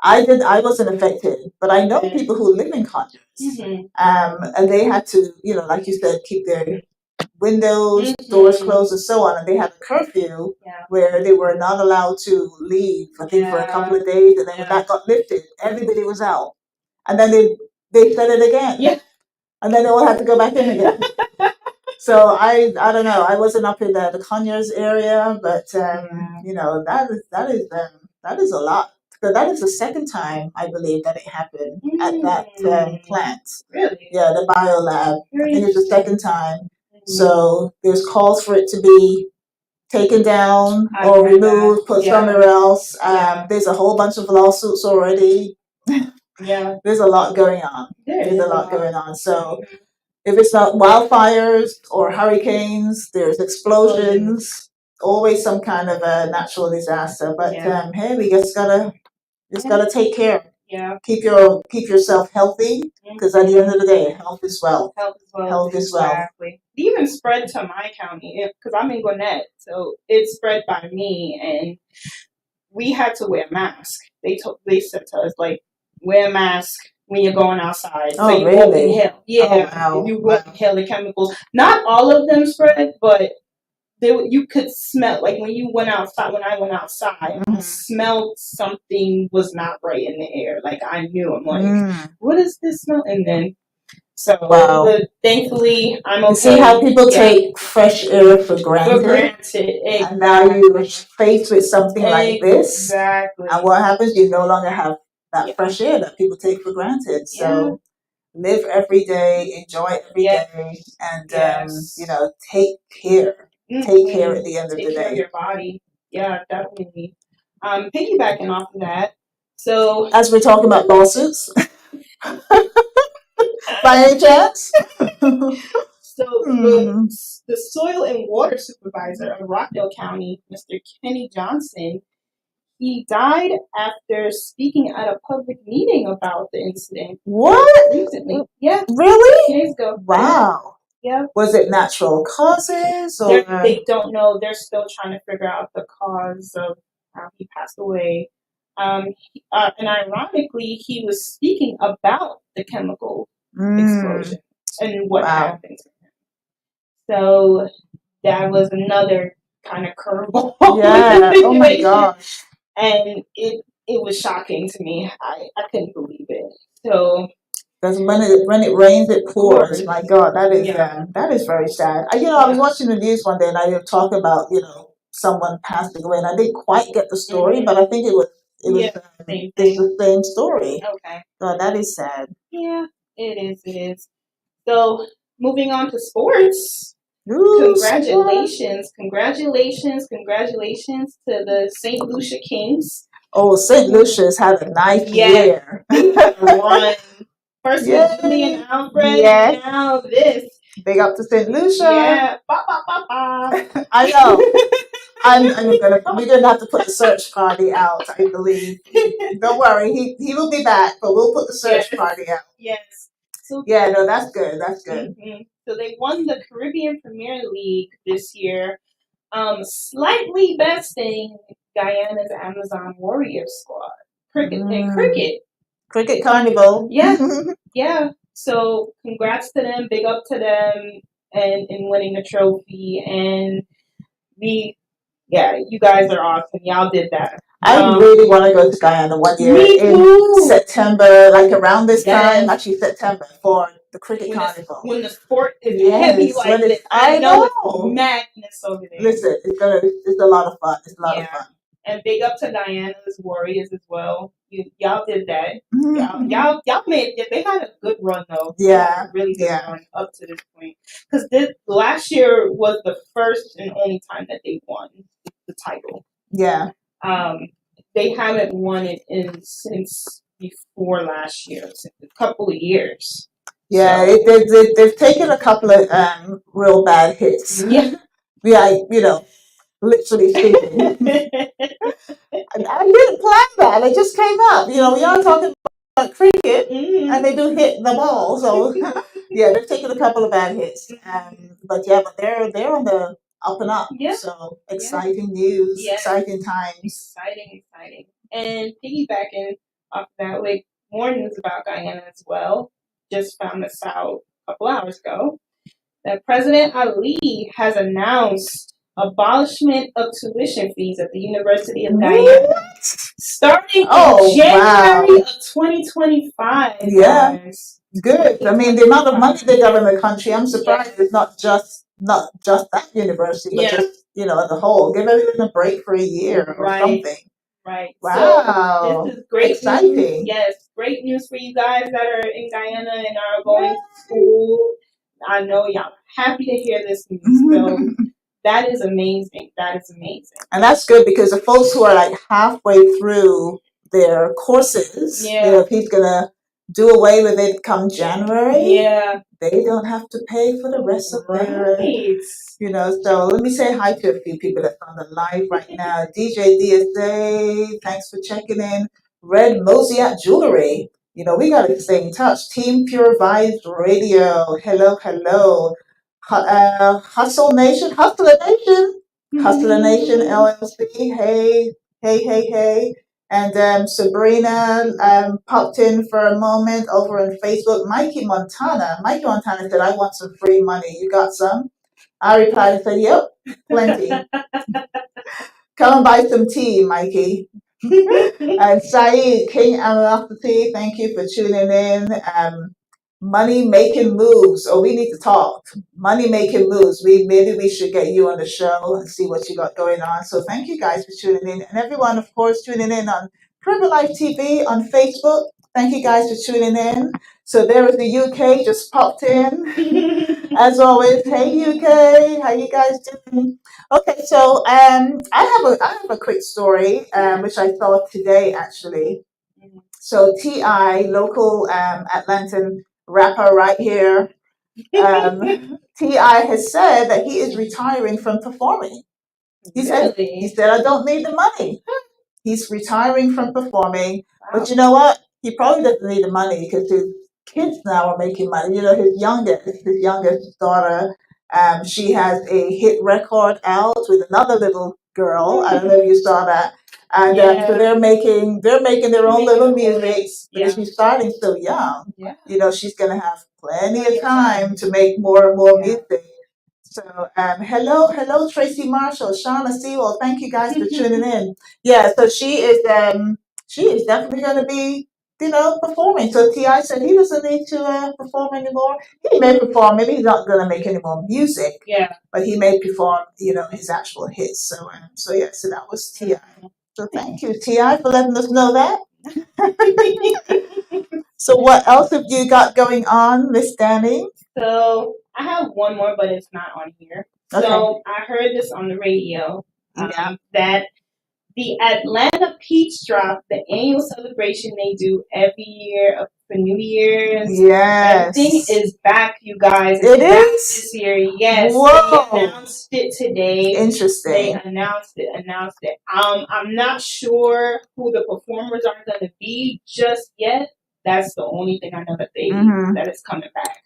I wasn't affected, but I know people who live in Conyers, and they had to, like you said, keep their windows, doors closed, and so on. And they had a curfew where they were not allowed to leave, I think, for a couple of days. And then when that got lifted, everybody was out. And then they said it again. And then they all had to go back in again. So I don't know. I wasn't up in the Conyers area, but that is a lot. Because that is the second time, I believe, that it happened at that plant. Really? Yeah, the biolab. I think it's the second time. So there's calls for it to be taken down or removed, put somewhere else. There's a whole bunch of lawsuits already. There's a lot going on. There's a lot going on. So if it's not wildfires or hurricanes, there's explosions, always some kind of a natural disaster. But hey, we just gotta take care. Keep yourself healthy, because at the end of the day, health is wealth. Health is wealth. Exactly. It even spread to my county, because I'm in Gwinnett, so it spread by me, and we had to wear masks. They said to us, like, wear a mask when you're going outside. Oh, so you won't inhale. You won't inhale the chemicals. Not all of them spread, but you could smell, like when I went outside, I smelled something was not right in the air. Like I knew, I'm like, what is this smell? And then, thankfully, I'm okay. You see how people take fresh air for granted? Exactly. And now you're faced with something like this. Exactly. And what happens? You no longer have that fresh air that people take for granted. So live every day, enjoy every day, and take care. Take care at the end of the day. Take care of your body. Yeah, definitely. Piggybacking off of that. So as we're talking about lawsuits, by any chance? So the soil and water supervisor of Rockdale County, Mr. Kenny Johnson, he died after speaking at a public meeting about the incident. What? Recently. Yeah. Really? 2 days ago. Wow. Yeah. Was it natural causes? Or? They don't know. They're still trying to figure out the cause of how he passed away. And ironically, he was speaking about the chemical explosion and what happened to him. So that was another kind of curveball. Yeah. Oh my gosh. And it was shocking to me. I couldn't believe it. So because when it rains, it pours. My God, that is very sad. I was watching the news one day, and I was talking about someone passing away, and I didn't quite get the story, but I think it was the same story. Okay. So that is sad. Yeah, it is. So moving on to sports. Ooh, congratulations to the St. Lucia Kings. Oh, St. Lucia's had a nice year. Won. First with Julie and Alfred. Yes. Now this. Big up to St. Lucia. Yeah. I know. We're gonna have to put the search party out, I believe. Don't worry, he will be back, but we'll put the search party out. Yes. So yeah, no, that's good. That's good. So they won the Caribbean Premier League this year, slightly besting Guyana's Amazon Warriors squad. Cricket Carnival. Yeah. Yeah. So congrats to them, big up to them, and in winning the trophy. And you guys are awesome. Y'all did that. I really want to go to Guyana one year in September, like around this time, actually September, for the cricket carnival. When the sport is heavy like this, I know it's madness over there. Listen, it's a lot of fun. It's a lot of fun. And big up to Guyana's Warriors as well. Y'all did that. Y'all made it. They had a good run though. Yeah, really good run up to this point. Because last year was the first and only time that they won the title. Yeah. They haven't won it since before last year, since a couple of years. Yeah, so. They've taken a couple of real bad hits. Yeah. Yeah, literally speaking. I didn't plan that. It just came up. We are talking about cricket, and they do hit the ball. So yeah, they've taken a couple of bad hits. But they're on the up and up. Yeah. So exciting news, exciting times. Exciting. And piggybacking off that, with more news about Guyana as well. Just found this out a couple hours ago that President Ali has announced abolishment of tuition fees at the University of Guyana starting in January of 2025. Yeah, good. I mean, the amount of money they got in the country, I'm surprised it's not just that university, but just as a whole. Give everyone a break for a year or something. Right. Wow. So this is great exciting news. Yes, great news for you guys that are in Guyana and are going to school. I know y'all happy to hear this news. So that is amazing. And that's good because the folks who are like halfway through their courses, if he's gonna do away with it come January, they don't have to pay for the rest of their so let me say hi to a few people that's on the live right now. DJDX, thanks for checking in. Red Mosiat Jewelry. We gotta stay in touch. Team Pure Vibes Radio. Hello. Hustler Nation LLC. Hey. And Sabrina popped in for a moment over on Facebook. Mikey Montana said, I want some free money. You got some? I replied and said, yep, plenty. Come and buy some tea, Mikey. And Saeed, King Animosity, thank you for tuning in. Money making moves. We need to talk. Money making moves. Maybe we should get you on the show and see what you got going on. So thank you guys for tuning in, and everyone, of course, tuning in on Privilege Life TV on Facebook. Thank you guys for tuning in. So there is the UK just popped in. As always, hey UK, how you guys doing? Okay, so I have a quick story which I thought today actually. So T.I., local Atlantan rapper right here, T.I. has said that he is retiring from performing. He said I don't need the money. He's retiring from performing, but you know what? He probably doesn't need the money because his kids now are making money. His youngest daughter, she has a hit record out with another little girl. I don't know if you saw that. And so they're making their own little music because she's starting so young. Yeah. She's gonna have plenty of time to make more and more music. So hello Tracy Marshall, Shauna Sewell, thank you guys for tuning in. Yeah, so she is definitely gonna be performing. So T.I. said he doesn't need to perform anymore. He may perform, maybe he's not gonna make any more music. Yeah. But he may perform, his actual hits. So so that was T.I. So thank you, T.I., for letting us know that. So what else have you got going on, Miss Dani? So I have one more, but it's not on here. Okay. So I heard this on the radio that the Atlanta Peach Drop, the annual celebration they do every year for New Year's. Yes. Everything is back, you guys. It back is? this year. Yes. Whoa. They announced it today. Interesting. They announced it. I'm not sure who the performers are going to be just yet. That's the only thing I know that that is coming back.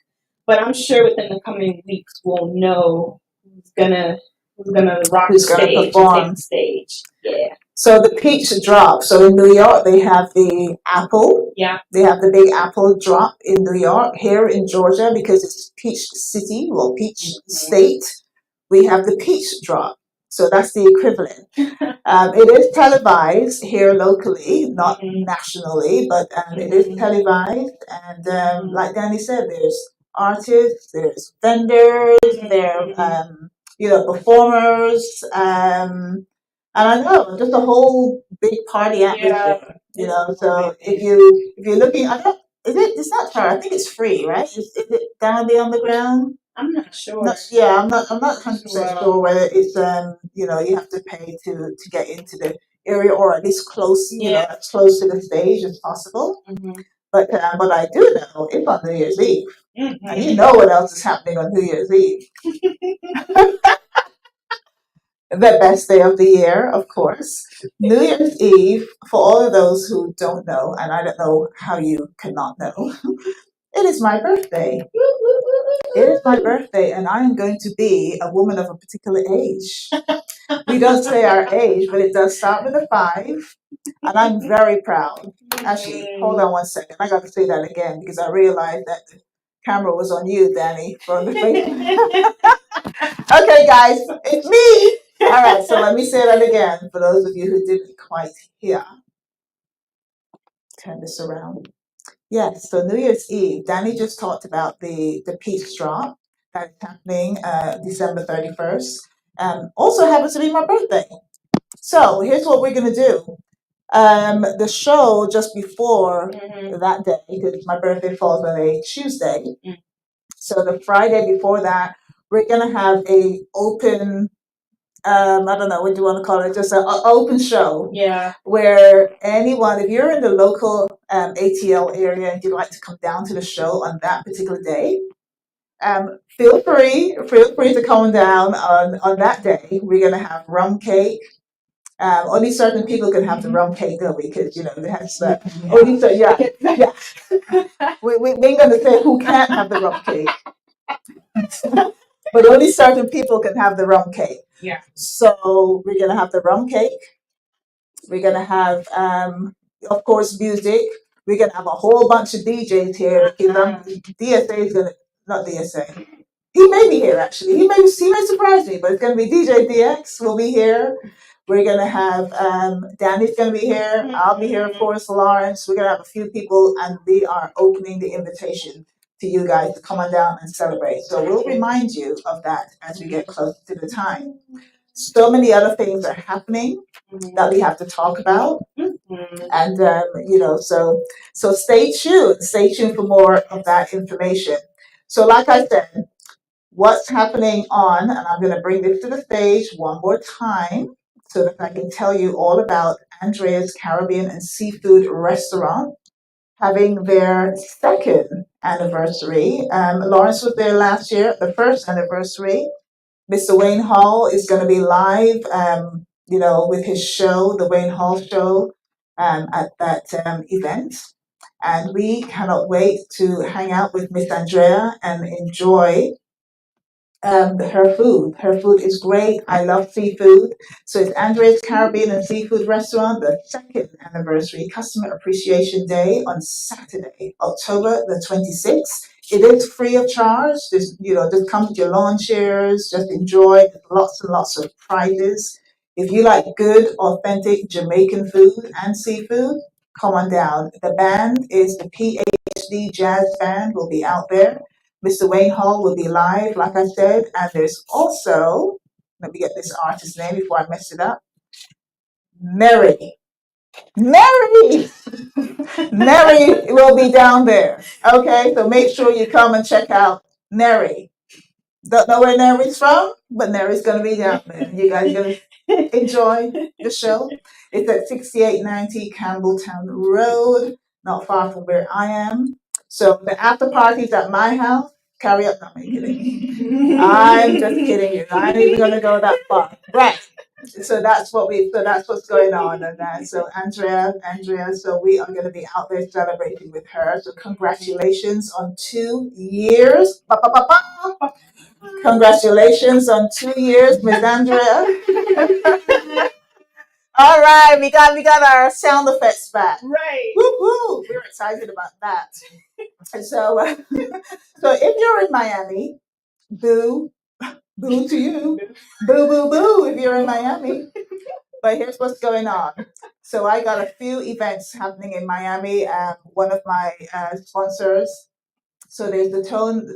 But I'm sure within the coming weeks we'll know who's gonna rock the stage and take the stage. Yeah. So the peach drop. So in New York they have the apple. Yeah. They have the big apple drop in New York. Here in Georgia, because it's Peach City, well, Peach State, we have the peach drop. So that's the equivalent. It is televised here locally, not nationally, but it is televised. And like Dani said, there's artists, there's vendors, there performers, and I know just a whole big party atmosphere. So if you're looking, it's not charged. I think it's free, right? Is it down there on the ground? I'm not sure. I'm not 100% sure whether it's you have to pay to get into the area, or at least close as close to the stage as possible. But I do know it's on New Year's Eve, and you know what else is happening on New Year's Eve. The best day of the year, of course. New Year's Eve, for all of those who don't know, and I don't know how you cannot know, it is my birthday. It is my birthday, and I am going to be a woman of a particular age. We don't say our age, but it does start with a 5, and I'm very proud. Actually, hold on one second. I got to say that again because I realized that the camera was on you, Dani, from the face. Okay, guys, it's me. All right, so let me say that again for those of you who didn't quite hear. Turn this around. Yes, so New Year's Eve, Dani just talked about the peach drop that's happening December 31st. Also happens to be my birthday. So here's what we're going to do. The show just before that day, because my birthday falls on a Tuesday. So the Friday before that, we're going to have a open, I don't know, what do you want to call it? Just an open show. Yeah. Where anyone, if you're in the local ATL area and you'd like to come down to the show on that particular day, feel free to come down on that day. We're going to have rum cake. Only certain people can have the rum cake though, because they have only so yeah. We ain't gonna say who can't have the rum cake, but only certain people can have the rum cake. Yeah. So we're gonna have the rum cake. We're gonna have of course music. We're gonna have a whole bunch of DJs here. DSA is gonna not DSA. He may be here actually. He may surprise me, but it's gonna be DJDX will be here. We're going to have, Dani's going to be here. I'll be here, of course, Lawrence. We're going to have a few people, and we are opening the invitation to you guys to come on down and celebrate. So we'll remind you of that as we get closer to the time. So many other things are happening that we have to talk about. And, so stay tuned. Stay tuned for more of that information. So like I said, what's happening on, and I'm going to bring this to the stage one more time, so that I can tell you all about Andrea's Caribbean and Seafood Restaurant having their 2nd anniversary. Lawrence was there last year, the 1st anniversary. Mr. Wayne Hall is going to be live, with his show, the Wayne Hall Show, at that event. And we cannot wait to hang out with Miss Andrea and enjoy her food. Her food is great. I love seafood. So it's Andrea's Caribbean and Seafood Restaurant, the 2nd anniversary Customer Appreciation Day on Saturday, October the 26th. It is free of charge. Just come with your lawn chairs, just enjoy. There's lots and lots of prizes. If you like good, authentic Jamaican food and seafood, come on down. The band is the PhD Jazz Band, will be out there. Mr. Wayne Hall will be live, like I said, and there's also, let me get this artist's name before I mess it up, Mary Mary will be down there. Okay, so make sure you come and check out Mary. Don't know where Nary's from, but Nary's gonna be down there. You guys gonna enjoy the show. It's at 6890 Campbelltown Road, not far from where I am. So the after party's at my house. Carry up, no, I'm kidding. I'm just kidding you. I ain't even gonna go that far. Right. So that's what's going on, and so Andrea, so we are going to be out there celebrating with her. So congratulations on 2 years. Ba, ba, ba, ba. Congratulations on 2 years, Miss Andrea. All right, we got our sound effects back. Right. Woo woo! We're excited about that. And so, so if you're in Miami, boo, boo to you, boo boo boo. If you're in Miami. But here's what's going on. So I got a few events happening in Miami. One of my sponsors. So there's the Tone.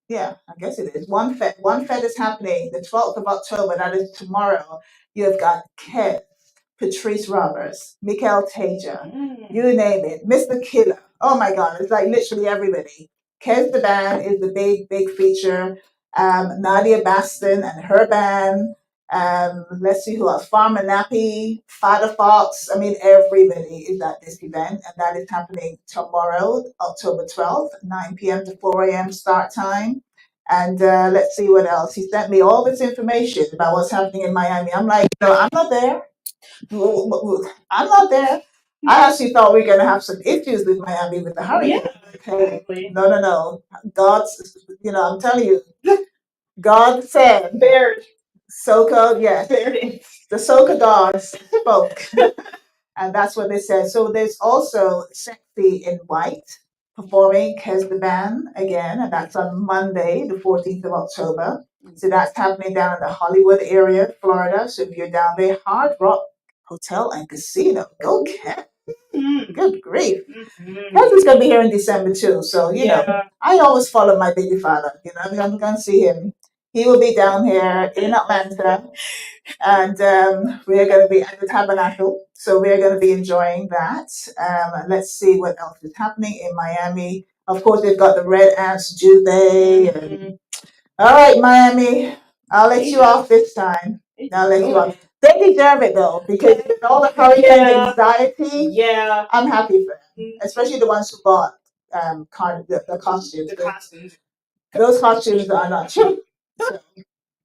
Yeah, I guess it is. One Fed is happening the 12th of October. That is tomorrow. You've got Kev, Patrice Roberts, Mikael Taja, you name it, Mr. Killer. Oh my God, it's like literally everybody. Kev the band is the big feature. Nadia Baston and her band. Let's see who else. Farmer Nappy, Father Fox. I mean, everybody is at this event, and that is happening tomorrow, October 12th, 9 p.m. to 4 a.m. start time. And let's see what else. He sent me all this information about what's happening in Miami. I'm like, no, I'm not there. I'm not there. I actually thought we were going to have some issues with Miami with the hurricane. Yeah, exactly. No. God's, I'm telling you, God said, Bared. Soka, yes, Bared. the Soka gods spoke. And that's what they said. So there's also Sexy in White performing Kez the Band again, and that's on Monday, the 14th of October. So that's happening down in the Hollywood area, Florida. So if you're down there, Hard Rock Hotel and Casino, go Kez. Good grief. Kez is going to be here in December too. So, I always follow my baby father. I'm going to see him. He will be down here in Atlanta. And we're going to be at the Tabernacle, so we're going to be enjoying that. Let's see what else is happening in Miami. Of course, they've got the Red Ants Juve. All right, Miami, I'll let you off this time. I'll let you off. They deserve it though, because with all the hurricane anxiety, I'm happy for them, especially the ones who bought the costumes. The costumes. Those costumes are not cheap. So,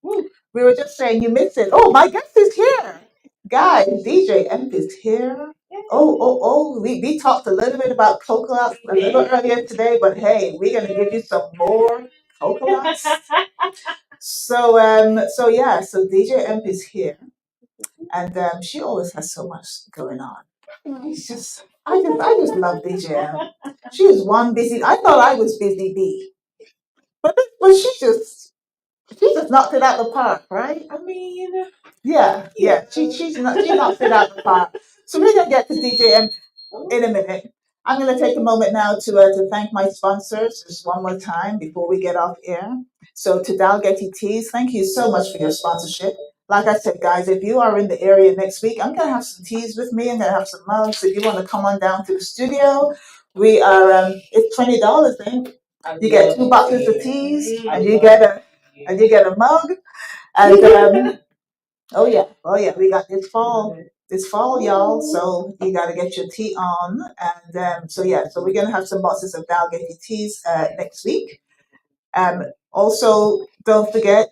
we were just saying you missed it. Oh, my guest is here. Guys, DJ Ep is here. Oh. We talked a little bit about coconuts a little earlier today, but hey, we're gonna give you some more coconuts. So DJ Ep is here. And she always has so much going on. It's just I just love DJ Ep. She is one busy. I thought I was busy bee. But she just knocked it out the park, right? I mean, yeah. She knocked it out the park. So we're gonna get to DJ Ep in a minute. I'm gonna take a moment now to thank my sponsors just one more time before we get off air. So to Dalgetty Teas, thank you so much for your sponsorship. Like I said, guys, if you are in the area next week, I'm gonna have some teas with me. I'm gonna have some mugs. If you want to come on down to the studio, we are. It's $20. You get 2 boxes of teas, and you get a mug. And oh yeah, we got this fall, y'all. So you got to get your tea on, and so we're gonna have some boxes of Dalgetty teas next week. Also, don't forget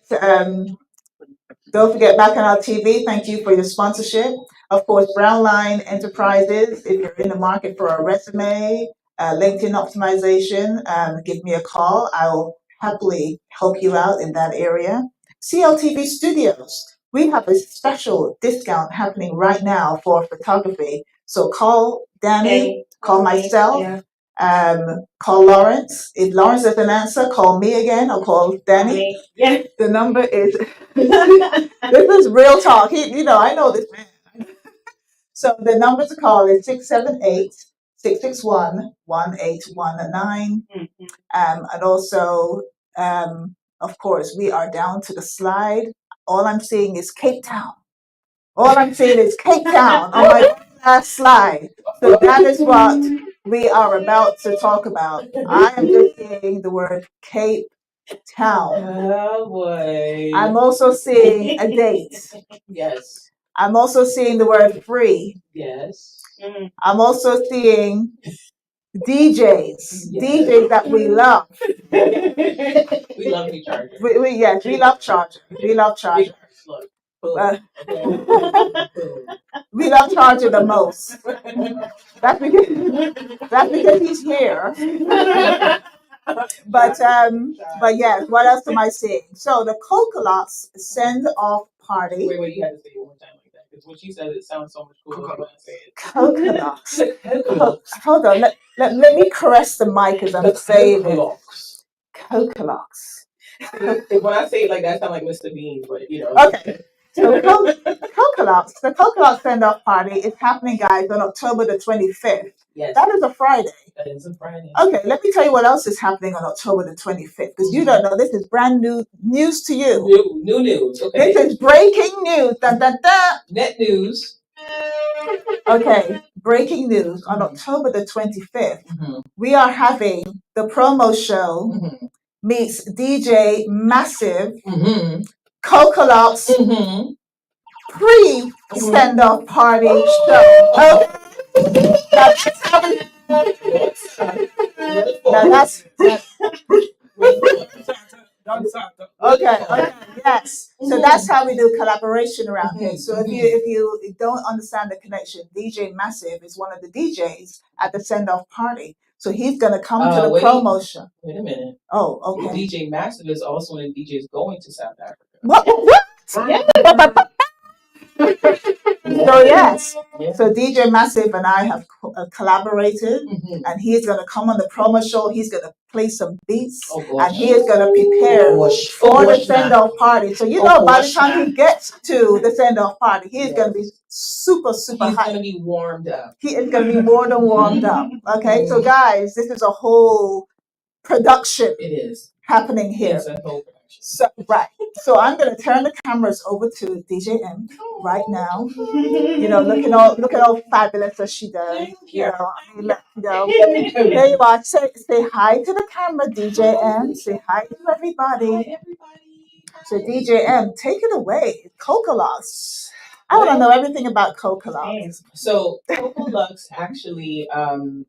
Bacchanal TV. Thank you for your sponsorship. Of course, Brown Line Enterprises. If you're in the market for a resume, LinkedIn optimization, give me a call. I'll happily help you out in that area. CLTV Studios. We have a special discount happening right now for photography. So call Dani, call myself, call Lawrence. If Lawrence doesn't answer, call me again or call Dani. Yeah. The number is, this is real talk. I know this man. So the number to call is 678-661-1819. And also, of course, we are down to the slide. All I'm seeing is Cape Town. On my last slide. So that is what we are about to talk about. I am just saying the word Cape town. Oh boy. I'm also seeing a date. Yes. I'm also seeing the word free. Yes. I'm also seeing DJs. Yes. DJs that we love. We love New Charger. Yes, we love Charger. We love Charger. Look. Boom. We love Charger the most. That's because he's here. But yes, what else am I seeing? So the Coconuts send off party. Wait, you had to say it one more time like that. Because when she said it sounds so much cooler when I say it. Coconuts. Hold on, let me caress the mic as I'm saying it. Coconuts. When I say it like that, I sound like Mr. Bean, but you know. Okay. So Coconuts, the Coconut send-off party is happening, guys, on October the 25th. Yes. That is a Friday. That is a Friday. Okay, let me tell you what else is happening on October the 25th, because you don't know. This is brand new news to you. New news. Okay. This is breaking news. Dun, dun, dun. Net news. Okay, breaking news. On October the 25th, we are having the promo show meets DJ Massive Coconuts pre-stand-up party show. Okay. Okay, yes. So that's how we do collaboration around here. So if you don't understand the connection, DJ Massive is one of the DJs at the send-off party. So he's gonna come to the promo show. Wait a minute. Oh, okay. DJ Massive is also one of the DJs going to South Africa. What? So yes, so DJ Massive and I have collaborated, and he is going to come on the promo show. He's going to play some beats, and he is going to prepare for the send-off party. So you know, by the time he gets to the send-off party, he is going to be super He's hot. going to be warmed up. He is going to be more than warmed up. Okay, so guys, this is a whole production. It is happening here. It's a whole production. So right. So I'm going to turn the cameras over to DJ M right now. You know, looking all fabulous as she does. You know, there you are. Say hi to the camera, DJ M. Say hi to everybody. Hi, everybody. So DJ M, take it away. Coconuts. I want to know everything about Coconuts. So Coconuts actually,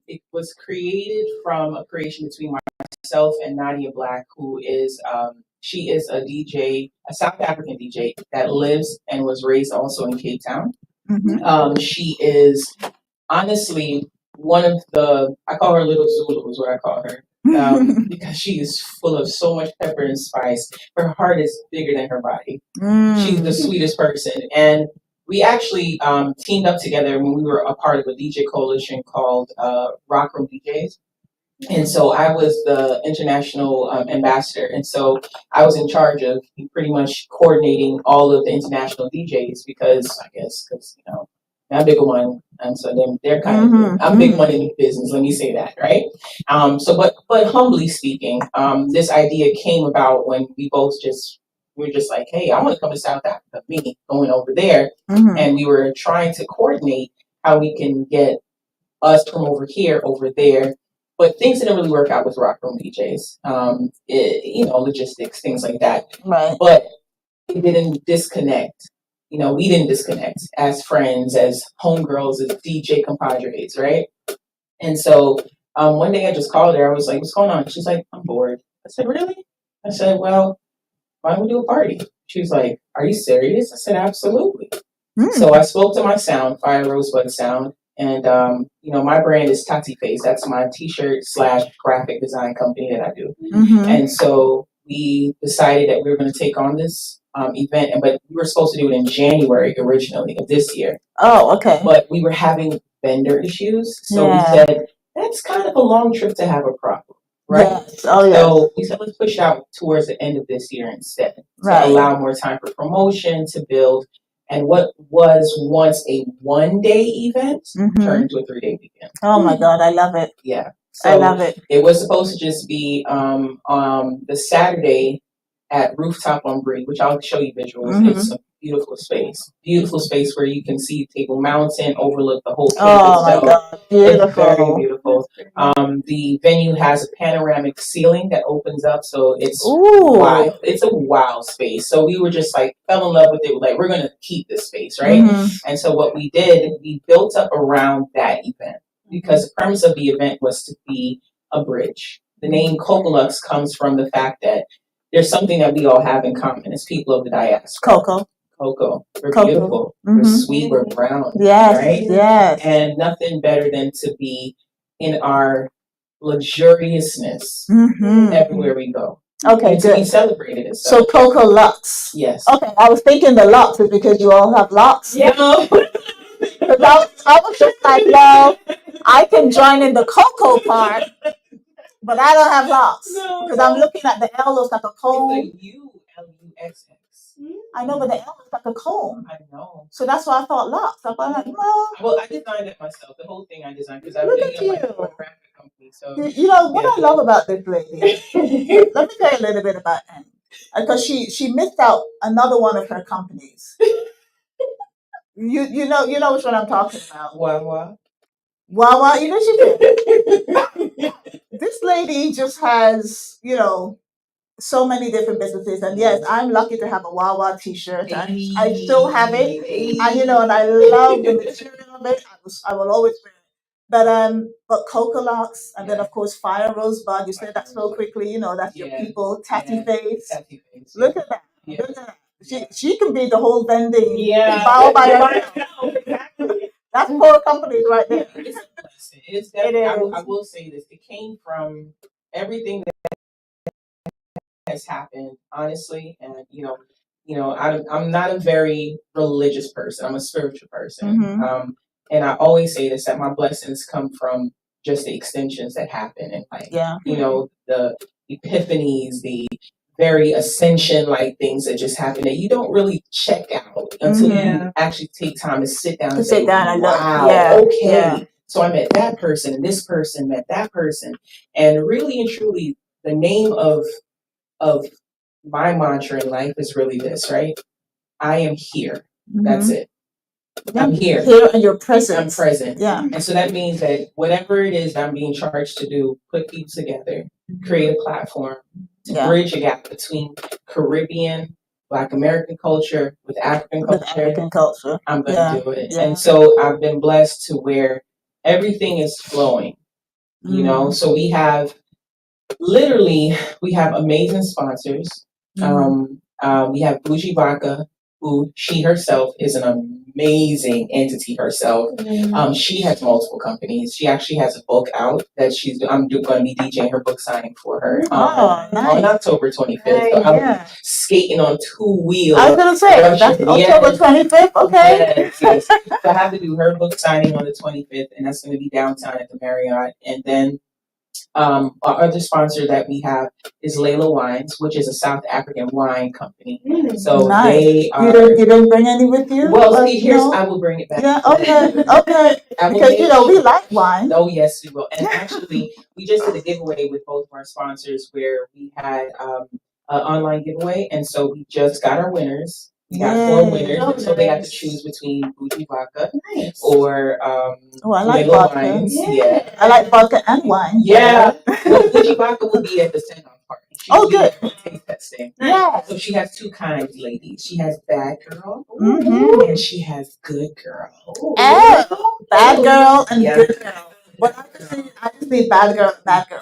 it was created from a creation between myself and Nadia Black, who is she is a DJ, a South African DJ that lives and was raised also in Cape Town. She is honestly one of the, I call her Little Zulu is what I call her, because she is full of so much pepper and spice. Her heart is bigger than her body. She's the sweetest person. And we actually teamed up together when we were a part of a DJ coalition called Rock Room DJs. And so I was the international ambassador. And so I was in charge of pretty much coordinating all of the international DJs because you know, I'm big one. And so they're kind of, I'm big one in the business. Let me say that, right? But humbly speaking, this idea came about when we're just like, hey, I want to come to South Africa, me going over there. And we were trying to coordinate how we can get us from over here, over there. But things didn't really work out with Rock Room DJs. You know, logistics, things like that. Right. But it didn't disconnect. You know, we didn't disconnect as friends, as homegirls, as DJ compadres, right? And so one day I just called her. I was like, what's going on? She's like, I'm bored. I said, really? I said, well, why don't we do a party? She was like, are you serious? I said, absolutely. So I spoke to my sound, Fire Rosebud Sound. And, you know, my brand is Tati Face. That's my t-shirt / graphic design company that I do. And so we decided that we were going to take on this event, but we were supposed to do it in January originally of this year. Oh, okay. But we were having vendor issues. So we said, that's kind of a long trip to have a problem, right? Yes. Oh, yeah. So we said, let's push out towards the end of this year instead to allow more time for promotion, to build. And what was once a one-day event turned into a 3-day weekend. Oh my God, I love it. Yeah. So I love it. It was supposed to just be the Saturday at Rooftop on Brie, which I'll show you visuals. Mhm. It's a beautiful space where you can see Table Mountain, overlook the whole campus. Oh my So God, it's very beautiful. beautiful. The venue has a panoramic ceiling that opens up, so it's Ooh. wild. It's a wild space. So we were just like fell in love with it. We're like, we're gonna keep this space, right? Mhm. And so what we did, we built up around that event because the premise of the event was to be a bridge. The name Cocolux comes from the fact that there's something that we all have in common as people of the diaspora. Cocoa. We're Cocoa. beautiful. Mhm. We're sweet. We're brown. Yes. Right? Yes. And nothing better than to be in our luxuriousness Mhm. everywhere we go. Okay, And to be good. celebrated as So such. Coco Lux. Yes. Okay, I was thinking the locks is because you all have locks. Yeah. No. I was just like, well, I can join in the Coco part, but I don't have locks because I'm looking at the L looks like a comb. It's a ULUXX. I know, but the L looks like a comb. I know. So that's why I thought locks. I'm like, well, I designed it myself. The whole thing I designed because I've look been at in my you. graphic company. So You know what I love about this lady. Let me tell you a little bit about Annie, because she missed out another one of her companies. You know which one I'm talking about. Wawa. Wawa, you know she did. This lady just has, so many different businesses, and yes, I'm lucky to have a Wawa T-shirt. I still have it, and and I love the material of it. I will always wear it. But Coca Locks, and then of course Fire Rosebud. You said that so quickly. That's your people. Tatty Face. Tatty Face. Look at that. Look at that. She can be the whole vending All by herself. Exactly. That's 4 companies right there. It's a blessing. It's definitely. I will say this. It came from everything has happened, honestly. And I'm not a very religious person. I'm a spiritual person. Mhm. And I always say this, that my blessings come from just the extensions that happen in life. Yeah. The epiphanies, the very ascension like things that just happen that you don't really check out until you actually take time to sit down and say, wow, okay. Yeah. So I met that person and this person met that person. And really and truly the name of my mantra in life is really this, right? I am here. That's it. I'm here. Here and you're present. I'm present. Yeah. And so that means that whatever it is that I'm being charged to do, put people together, create a platform to bridge a gap between Caribbean, Black American culture with African culture. I'm going to do it. Yeah. And so I've been blessed to where everything is flowing, So we have amazing sponsors. We have Bougie Vodka, who she herself is an amazing entity herself. She has multiple companies. She actually has a book out that I'm going to be DJing her book signing for her nice. on October 25th. So I'm skating on 2 wheels. I was going to say, that's October 25th, okay? Yes. So I have to do her book signing on the 25th, and that's going to be downtown at the Marriott. And then our other sponsor that we have is Layla Wines, which is a South African wine company. So nice. They are. You didn't bring any with you? Well, I will bring it back. Yeah, okay. Because we like wine. Oh yes, we will. And actually, we just did a giveaway with both of our sponsors where we had an online giveaway, and so we just got our winners. We got 4 winners, so they have to choose between Bougie Vodka or I like Layla vodka. Wines. Yeah. I like vodka and wine. Yeah. Well, Bougie Vodka will be at the send-off party. Good. Taste testing. Yeah. So she has 2 kinds, ladies. She has bad girl and she has good girl. Oh, bad girl and good girl. But I just need bad girl. Bad girl.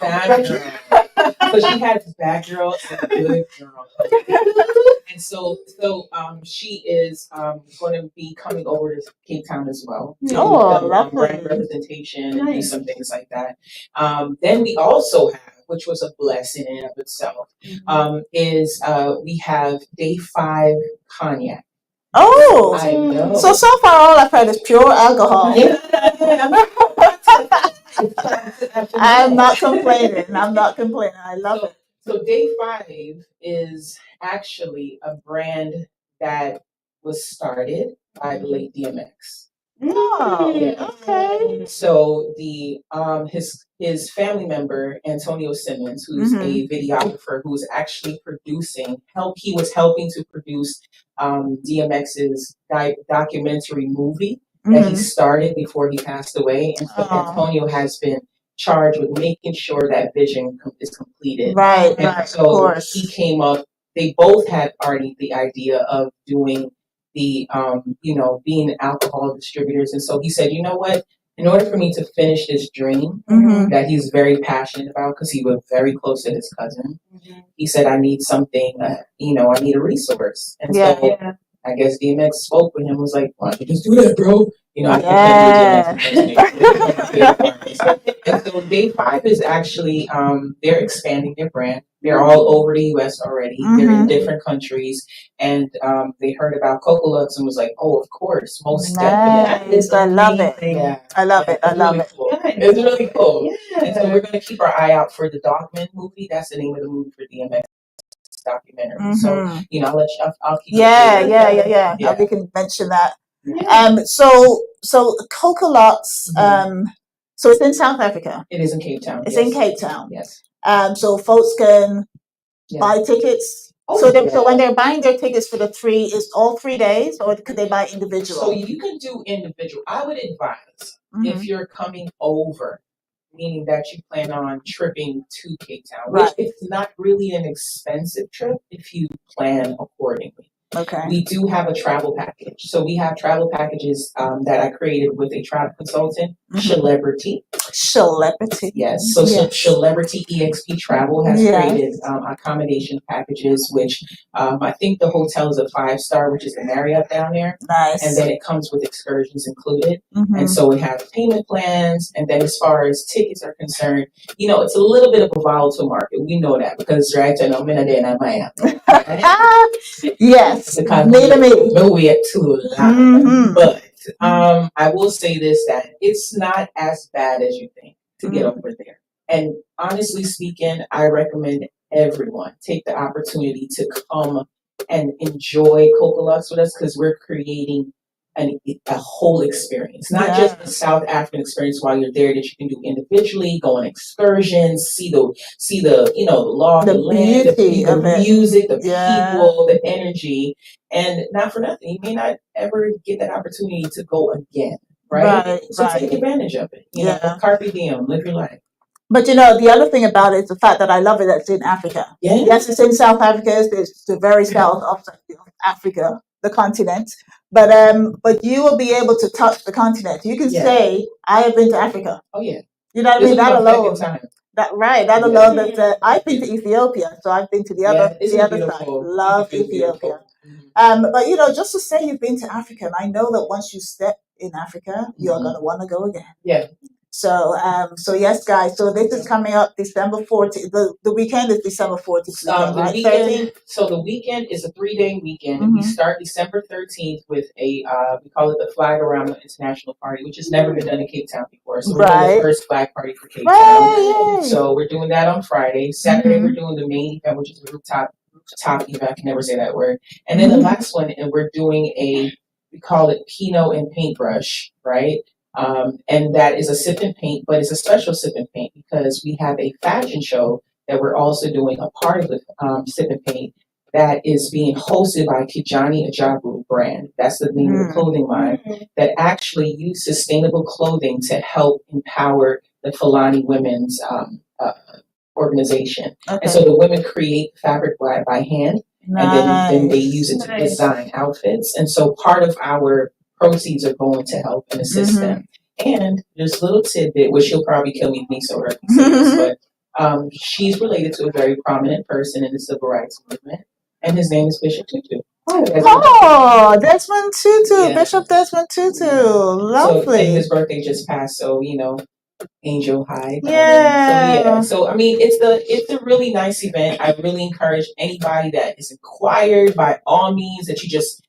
So she has bad girl and good girl. And so she is going to be coming over to Cape Town as well. Lovely. Brand representation and do some things like that. Then we also have, which was a blessing in and of itself, we have Day 5 cognac. Oh, I know. So far all I've had is pure alcohol. I'm not complaining. I love it. So Day 5 is actually a brand that was started by the late DMX. Oh, Yeah. okay. So the his family member Antonio Simmons, who's a videographer who's actually he was helping to produce DMX's documentary movie that he started before he passed away, and so Antonio has been charged with making sure that vision is completed. Right, and right, of so course. he came up. They both had already the idea of doing the being alcohol distributors, and so he said, you know what? In order for me to finish this dream that he's very passionate about, because he was very close to his cousin, he said, I need something, I need a resource. And so I guess DMX spoke with him, was like, why don't you just do that, bro? I can't do DMX. And so Day 5 is actually, they're expanding their brand. They're all over the US already. They're in different countries. And they heard about Coco Lux and was like, oh, of course, most definitely. I love it. Yeah. I love it. I love it. Cool. It's really cool. Yeah. And so we're going to keep our eye out for the Dogman movie. That's the name of the movie for DMX documentary. So, I'll keep Yeah. We can mention that. So Coco Lux, so it's in South Africa. It is in Cape Town. It's in Cape Town. Yes. So folks can buy tickets. So when they're buying their tickets for it's all 3 days, or could they buy individual? So you can do individual. I would advise if you're coming over, meaning that you plan on tripping to Cape Town, which it's not really an expensive trip if you plan accordingly. Okay. We do have a travel package. So we have travel packages that I created with a travel consultant, Celebrity. Yes. So Celebrity EXP Travel has created accommodation packages, which I think the hotel is a 5-star, which is the Marriott down there. Nice. And then it comes with excursions included. And so it has payment plans. And then as far as tickets are concerned, it's a little bit of a volatile market. We know that because I'm in a day and I'm Yes. Because we are too loud. But I will say this, that it's not as bad as you think to get over there. And honestly speaking, I recommend everyone take the opportunity to come and enjoy Coco Lux with us, because we're creating a whole experience, not just the South African experience while you're there that you can do individually, go on excursions, see the law, the land, the music, the people, the energy, and not for nothing, you may not ever get that opportunity to go again, right? So take advantage of it. You know, carpe diem, live your life. But the other thing about it is the fact that I love it that it's in Africa. Yes, it's in South Africa. It's the very south of Africa, the continent. But you will be able to touch the continent. You can say, I have been to Africa. Oh yeah. You know what I mean? That alone. That alone. That I've been to Ethiopia, so I've been to the other side. Love Ethiopia. But just to say you've been to Africa, and I know that once you step in Africa, you're gonna want to go again. Yeah. So yes, guys. So this is coming up December 14th. The weekend is December 14th. The weekend is a 3-day weekend. We start December 13th with we call it the Flag Around the International Party, which has never been done in Cape Town before. So we're doing the first flag party for Cape Town. So we're doing that on Friday. Saturday we're doing the main event, which is the rooftop event. I can never say that word. And then the last one, and we're doing we call it Pinot and Paintbrush, right? And that is a sip and paint, but it's a special sip and paint because we have a fashion show that we're also doing a part of the sip and paint that is being hosted by Kijani Ajabu brand. That's the name of the clothing line that actually use sustainable clothing to help empower the Fulani women's organization. Okay. And so the women create fabric by hand, and then they use it to design outfits. And so part of our proceeds are going to help and assist them. And there's a little tidbit, which she'll probably kill me so early, but she's related to a very prominent person in the civil rights movement, and his name is Bishop Tutu. Desmond Tutu, yeah. Bishop Desmond Tutu, lovely. So his birthday just passed, so Angel High. Yeah. So I mean, it's a really nice event. I really encourage anybody that is inquired, by all means, that you just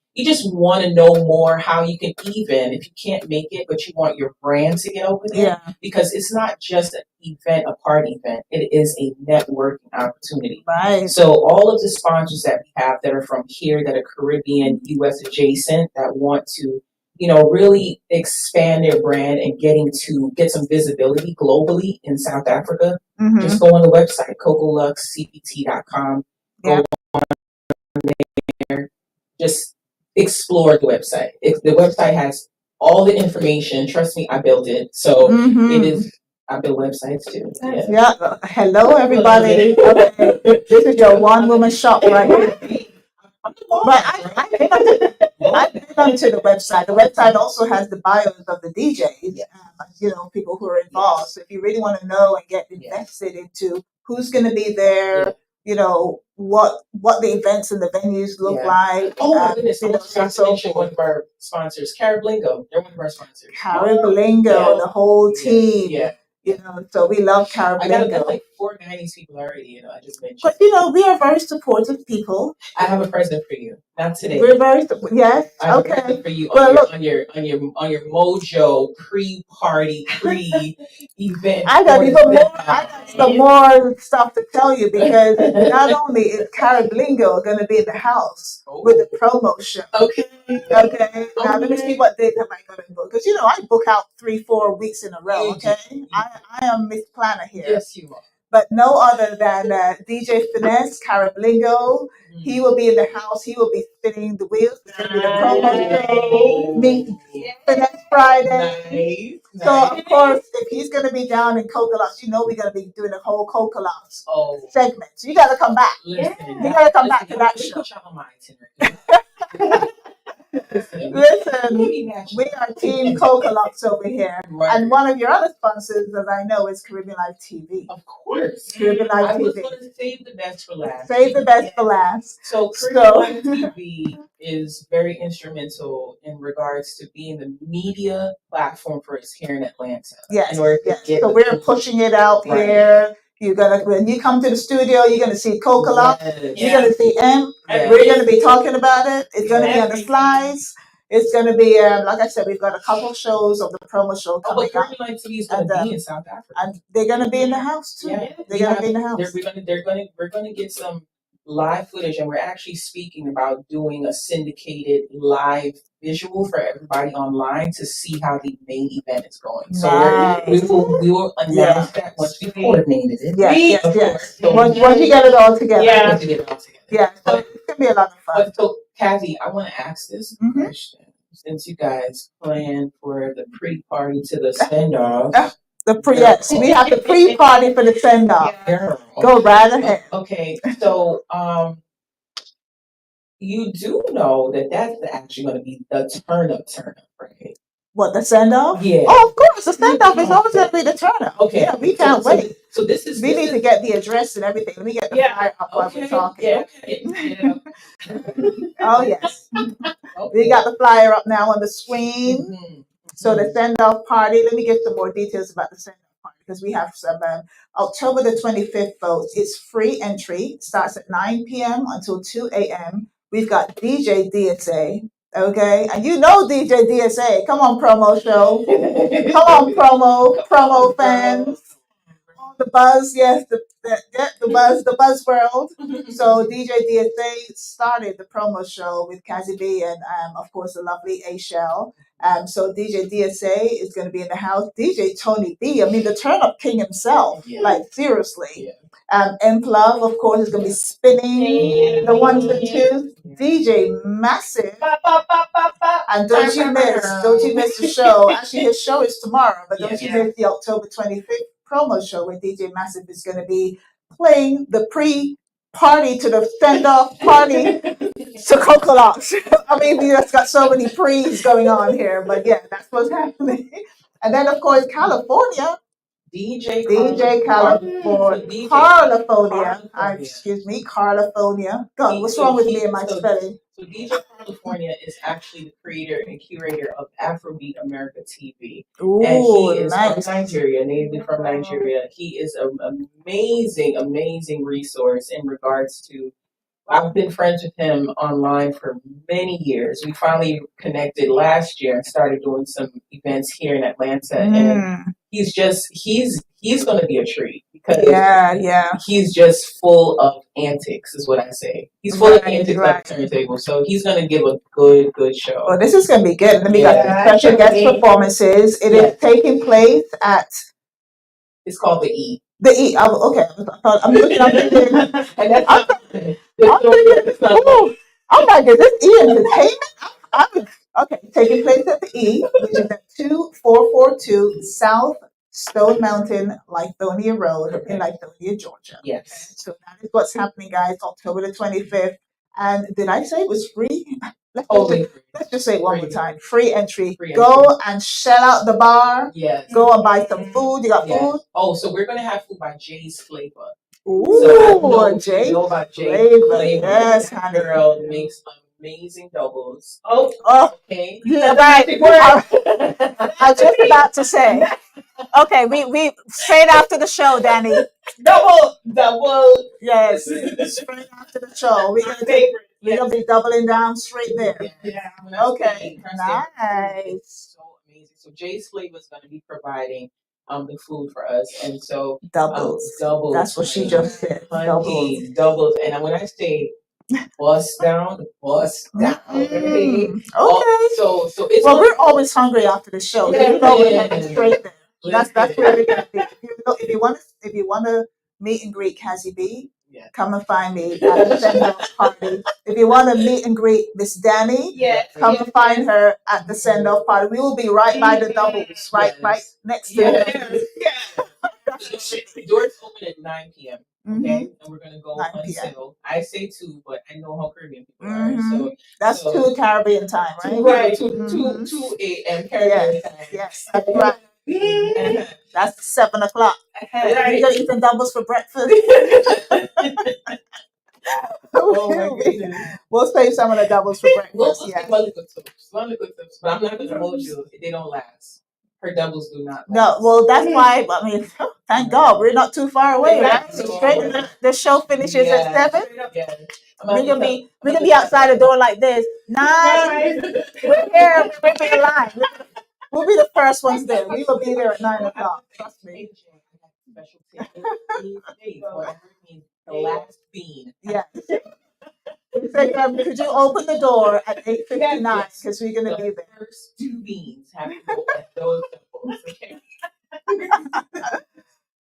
want to know more how you can, even if you can't make it, but you want your brand to get over there. Yeah. Because it's not just an event, a party event. It is a networking opportunity. Right. So all of the sponsors that we have that are from here, that are Caribbean, U.S. adjacent, that want to, really expand their brand and get some visibility globally in South Africa, just go on the website, cocoluxcpt.com. Go on there, just explore the website. The website has all the information. Trust me, I built it. So it is. I build websites too. Yeah. Hello, everybody. Okay. This is your one-woman shop right here. But I've been onto the website. The website also has the bios of the DJs, people who are involved. So if you really want to know and get invested into who's going to be there, what the events and the venues look like. Oh my goodness! I forgot to mention one of our sponsors, Carablingo. They're one of our sponsors. Carablingo, the whole team. Yeah. So we love Carablingo. I got like 4 90s people already, I just mentioned. But we are very supportive people. I have a present for you. Not today. We're very yes. I have a present for you on your Mojo pre-party, pre-event. I got some more stuff to tell you because not only is Carablingo going to be in the house with the promo show. Okay. Now let me see what date have I got to book because I book out 3-4 weeks in a row. Okay. I am Miss Planner here. Yes, you are. But no other than DJ Finesse, Carablingo. He will be in the house. He will be spinning the wheels. It's going to be the promo show. Meet Finesse Friday. Nice. So, of course, if he's going to be down in Coconuts, we're going to be doing a whole Coconuts segment. So you got to come back. You got to come back to that show. Listen, we are Team Coconuts over here. Right. And one of your other sponsors, as I know, is Caribbean Live TV. Of course. Caribbean Live TV. I was going to save the best for last. Save the best for last. So Caribbean Live TV is very instrumental in regards to being the media platform for us here in Atlanta. Yes. So we're pushing it out here. When you come to the studio, you're gonna see Coca-Cola. You're gonna see M. We're gonna be talking about it. It's gonna be on the slides. It's gonna be like I said, we've got a couple shows of the promo show coming up. Caribbean Live TV is gonna be in South Africa, and they're gonna be in the house too. Yeah, they're gonna be in the house. We're gonna get some live footage, and we're actually speaking about doing a syndicated live visual for everybody online to see how the main event is going. So we will announce that once we coordinated it. Yes. So once you get it all together. Yeah. So it's gonna be a lot of fun. But so, Cazzy, I want to ask this question. Since you guys plan for the pre-party to the send-off. We have the pre-party for the send-off. Go right ahead. Okay, so you do know that that's actually going to be the turn-up, right? What, the send-off? Yeah. Oh, of course, the send-off is always going to be the turn-up. Okay. Yeah, we can't wait. So we need to get the address and everything. Let me get the flyer up while we're talking. Yeah. Yeah. Oh, yes. We got the flyer up now on the screen. So the send-off party, let me get some more details about the send-off party because we have some October the 25th votes. It's free entry, starts at 9 p.m. until 2 a.m. We've got DJDX, okay? And DJDX. Come on, promo show. Come on, promo fans. The buzz, yes, the buzz world. So DJDX started the promo show with Cazzy Bee and of course the lovely A-Shell. So DJDX is going to be in the house. DJ Tony B, the turn up king himself, like seriously. Ep5, of course, is going to be spinning the ones and twos. DJ Massive. And don't you miss the show. Actually, his show is tomorrow, but don't you miss the October 25th promo show where DJ Massive is going to be playing the pre-party to the send-off party to Coconuts. We just got so many pre's going on here, but yeah, that's what's happening. And then, of course, California. DJ California. Excuse me, California. God, what's wrong with me and my spelling? So DJ California is actually the creator and curator of Afrobeat America TV. Ooh, and he is nice. from Nigeria, natively from Nigeria. He is an amazing resource in regards to, I've been friends with him online for many years. We finally connected last year and started doing some events here in Atlanta. And he's going to be a treat because he's just full of antics, is what I say. He's full of antics at the turntable, so he's gonna give a good show. Well, this is gonna be good. And then we got special guest performances. It is taking place at. It's called the E. The E. Okay. I'm looking. I'm thinking. And that's I'm like, is this E Entertainment? Okay, taking place at the E, which is at 2442 South Stone Mountain, Lithonia Road in Lithonia, Georgia. Yes. So that is what's happening, guys, October the 25th. And did I say it was free? Let's just say it one more time. Free entry. Go and shell out the bar. Yes. Go and buy some food. You got food? Oh, so we're going to have food by Jay's Flavor. Ooh, so Jay. Know about Jay's Flavor. Yes, honey. Girl makes amazing doubles. Oh, okay. Yeah, right. I was just about to say. Okay, we straight after the show, Dani. Double. Yes, straight after the show. We're gonna be doubling down straight there. Yeah. Okay. Nice. So amazing. So Jay's Flavor is going to be providing the food for us, and so doubles. That's what she just said. Doubles. And when I say bust down. Okay. So it's we're always hungry after the show. Straight there. That's where we're gonna be. If you want to meet and greet Cazzy Bee, come and find me at the send-off party. If you want to meet and greet Miss Dani, come and find her at the send-off party. We will be right by the doubles, right next to the doors open at 9 p.m. Okay, and we're gonna go until I say 2, but I know how Caribbean people are. So that's 2 Caribbean time, right? Right, 2 a.m. Caribbean time. Yes, that's right. That's 7 o'clock. You're gonna eat the doubles for breakfast. We'll save some of the doubles for breakfast. We'll take one liquid tips, but I'm not gonna hold you. They don't last. Her doubles do not last. No, well, that's why. I mean, thank God we're not too far away, right? So straight. The show finishes at 7. We're gonna be outside the door like this. 9. We're here. We're in line. We'll be the first ones there. We will be there at 9 o'clock. Trust me. The last bean. Yeah. Could you open the door at 8:59 because we're gonna be there. First 2 beans have to go at those temples. Okay.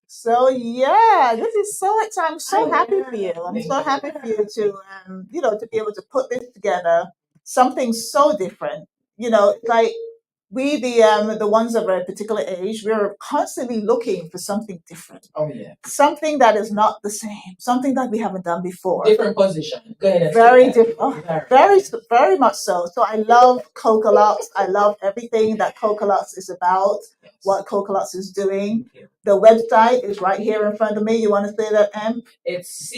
So yeah, this is so exciting. I'm so happy for you. I'm so happy for you to to be able to put this together. Something so different. Like we the ones of a particular age, we're constantly looking for something different. Oh yeah. Something that is not the same. Something that we haven't done before. Different position. Go ahead. Very different. Oh, very much so. So I love Coca-Lots. I love everything that Coca-Lots is about. Yes. What Coca-Lots is doing. The website is right here in front of me. You want to say that, Em? It's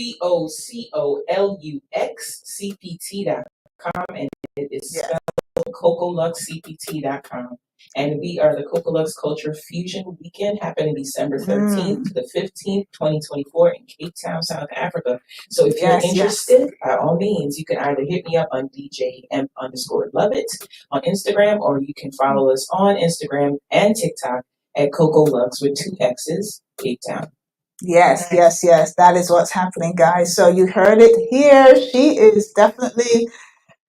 COCOLUXCPT.com, and it is spelled CocoLuxCPT.com. And we are the Coca-Lux Culture Fusion Weekend happening December 13th to the 15th, 2024 in Cape Town, South Africa. So if you're interested, by all means, you can either hit me up on DJ_Loveit on Instagram, or you can follow us on Instagram and TikTok at CocoLux with 2 X's, Cape Town. Yes. That is what's happening, guys. So you heard it here. She is definitely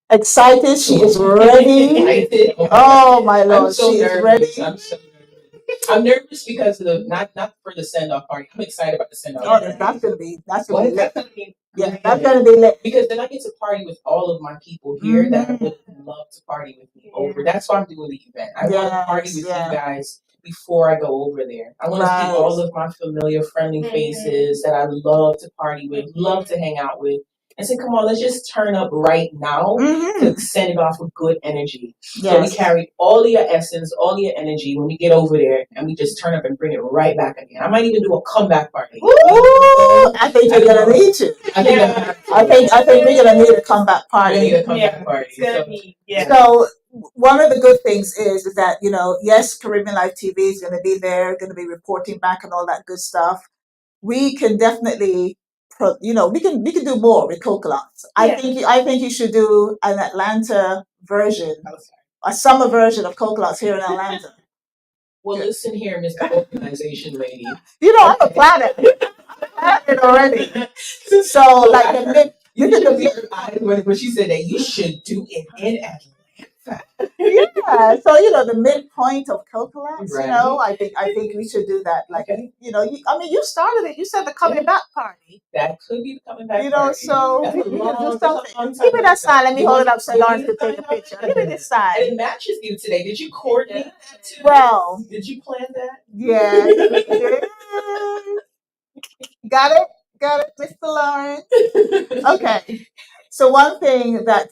excited. She is ready. Oh my Lord, she is ready. I'm so nervous. I'm nervous because of not for the send-off party. I'm excited about the send-off party. That's gonna be lit. Yeah, that's gonna be lit. Because then I get to party with all of my people here that would love to party with me over. That's why I'm doing the event. I want to party with you guys before I go over there. I want to see all of my familiar, friendly faces that I love to party with, love to hang out with. And say, come on, let's just turn up right now to send it off with good energy. So we carry all of your essence, all of your energy when we get over there, and we just turn up and bring it right back again. I might even do a comeback party. Ooh, I think you're gonna need to. I think we're gonna need a comeback party. So one of the good things is that yes, Caribbean Life TV is gonna be there, gonna be reporting back and all that good stuff. We can definitely. We can do more with Coca-Lots. I think you should do an Atlanta version, a summer version of Coca-Lots here in Atlanta. Well, listen here, Miss Organization Lady. I'm a planner. I planned it already. So, like the mid, you should see her eyes when she said that you should do it in Atlanta. Yeah, so the midpoint of Coconuts, Right. I think we should do that. Like, Okay. you started it. You said the coming back party. That could be the coming back party. So That's we a can long- do that's a something. long time Give me that side. Let me You hold it want- up so you Lawrence want can to take a sign up? picture. Give me this side. And it matches you today. Did you coordinate that too? Well, Did you plan that? yes. Got it, Mr. Lawrence. Okay. So one thing that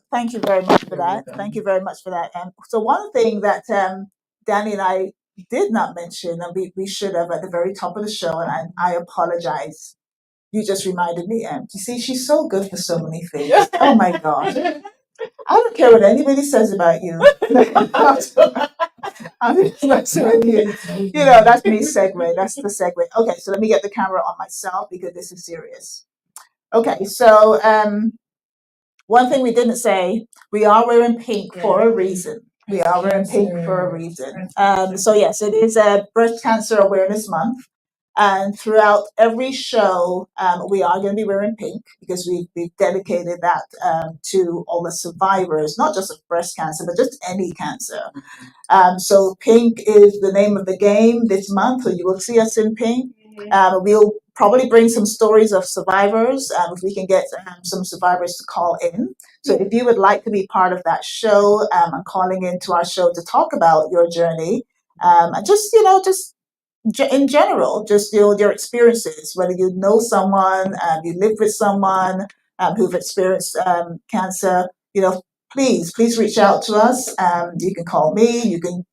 thank you very much for that. Thank you very much for that. So one thing that Dani and I did not mention, and we should have at the very top of the show, and I apologize. You just reminded me. You see, she's so good for so many things. Oh my gosh. I don't care what anybody says about you. I'm just messing with you. That's me segue. That's the segue. Okay, so let me get the camera on myself because this is serious. Okay, so one thing we didn't say, we are wearing pink for a reason. We are wearing pink for a reason. So yes, it is a Breast Cancer Awareness Month. And throughout every show, we are going to be wearing pink because we've dedicated that to all the survivors, not just of breast cancer, but just any cancer. So pink is the name of the game this month, so you will see us in pink. We'll probably bring some stories of survivors if we can get some survivors to call in. So if you would like to be part of that show, I'm calling into our show to talk about your journey and just in general, just your experiences, whether you know someone, you live with someone who've experienced cancer, please reach out to us. You can call me, you can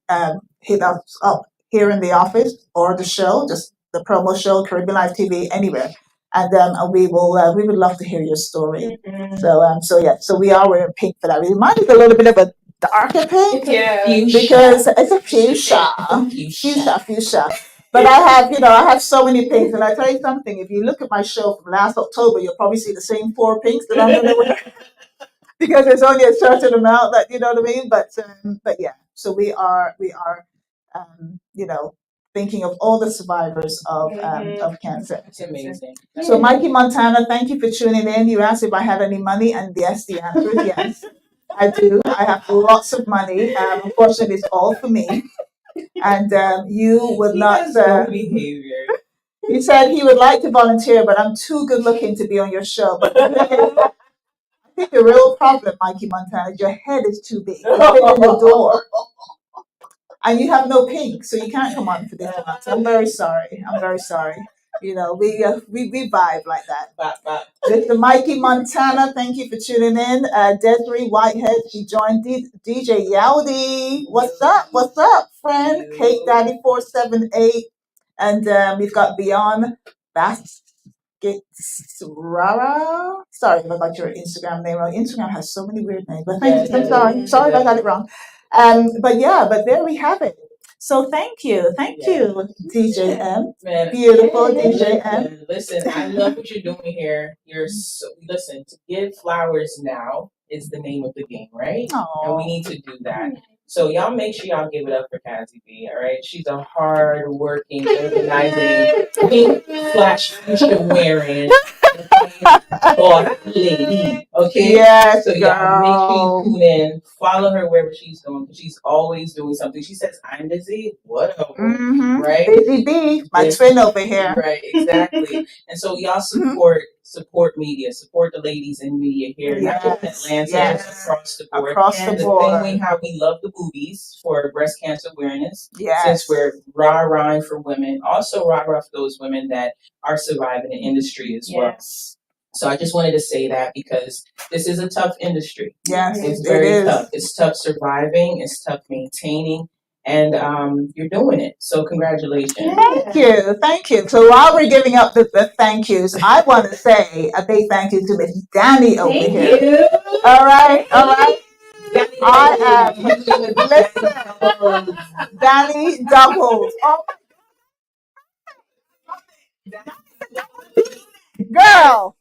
hit us up here in the office or the show, just the promo show, Caribbean Live TV, anywhere. And we would love to hear your story. So we are wearing pink for that. We remind us a little bit of a darker pink, because it's a fuchsia. But I have so many pinks, and I tell you something. If you look at my show from last October, you'll probably see the same 4 pinks that I'm going to wear, because there's only a certain amount that you know what I mean. But yeah, so we are thinking of all the survivors of cancer. It's amazing. So Mikey Montana, thank you for tuning in. You asked if I had any money, and yes, the answer is yes. I do. I have lots of money. Unfortunately, it's all for me. And you would not. Behavior. He said he would like to volunteer, but I'm too good looking to be on your show. But I think the real problem, Mikey Montana, is your head is too big. You fit in the door. And you have no pink, so you can't come on for this one. So I'm very sorry. We vibe like that. Mr. Mikey Montana, thank you for tuning in. Desiree Whitehead, she joined DJ Yowdy. What's up, friend? Kate Daddy 478, and we've got Beyond Rara. Sorry if I got your Instagram name wrong. Instagram has so many weird names, but thank you. I'm sorry if I got it wrong. But there we have it. So thank you, DJ M. Beautiful DJ M. Listen, I love what you're doing here. Listen, to give flowers now is the name of the game, right? Aww. And we need to do that. So y'all make sure y'all give it up for Cazzy Bee, all right? She's a hard-working, organizing, pink flash fuchsia wearing boss lady, okay? Yes, so y'all make sure you tune in, follow her wherever she's going, because she's always doing something. She says, "I'm busy, whatever," right? Busy Bee, my twin over here. Right, exactly. And so y'all support media, support the ladies in media here, not just in Atlanta, just across the board. The same way how we love the boobies for breast cancer awareness, since we're rah-rahing for women, also rah-rah for those women that are surviving the industry as well. So I just wanted to say that because this is a tough industry. Yes, it's very tough. It's tough surviving. It's tough maintaining. And you're doing it. So congratulations. Thank you. So while we're giving up the thank yous, I want to say a big thank you to Miss Dani over here. Thank you. All right. I am. Listen, Dani doubles. Oh, girl.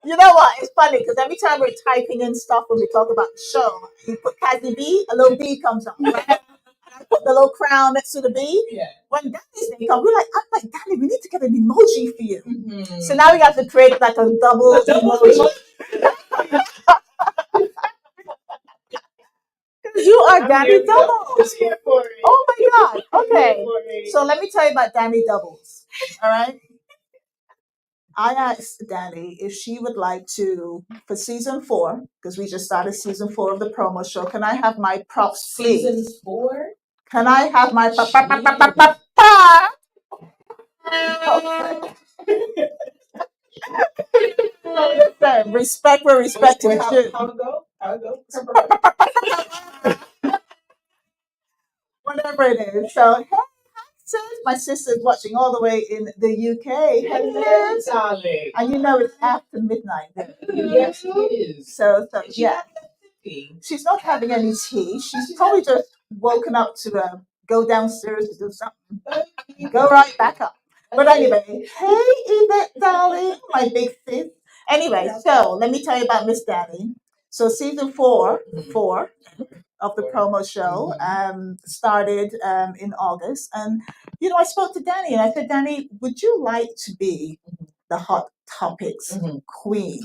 You know what? It's funny because every time we're typing in stuff when we talk about the show, you put Cazzy Bee, a little B comes up. Right? I put the the little crown next to the bee. Yeah. When Danny's day comes, I'm like, Dani, we need to get an emoji for you. So now we got to create like a double emoji. You are Dani Doubles. Oh my God. Okay. So let me tell you about Dani Doubles. All right. I asked Dani if she would like to, for season 4, because we just started season 4 of the promo show. Can I have my props, please? Season 4? Can I have my respect where respect is due. How it go? Whatever it is. So, hey, sis, my sister's watching all the way in the UK. Hello, darling. And you know it's after midnight. Yes, it is. So yeah. She's not having any tea. She's probably just woken up to go downstairs to do something. Go right back up. But anyway, hey Yvette, darling, my big sis. Anyway, so let me tell you about Miss Dani. So season 4 of the promo show started in August, and I spoke to Dani and I said, Dani, would you like to be the Hot Topics queen?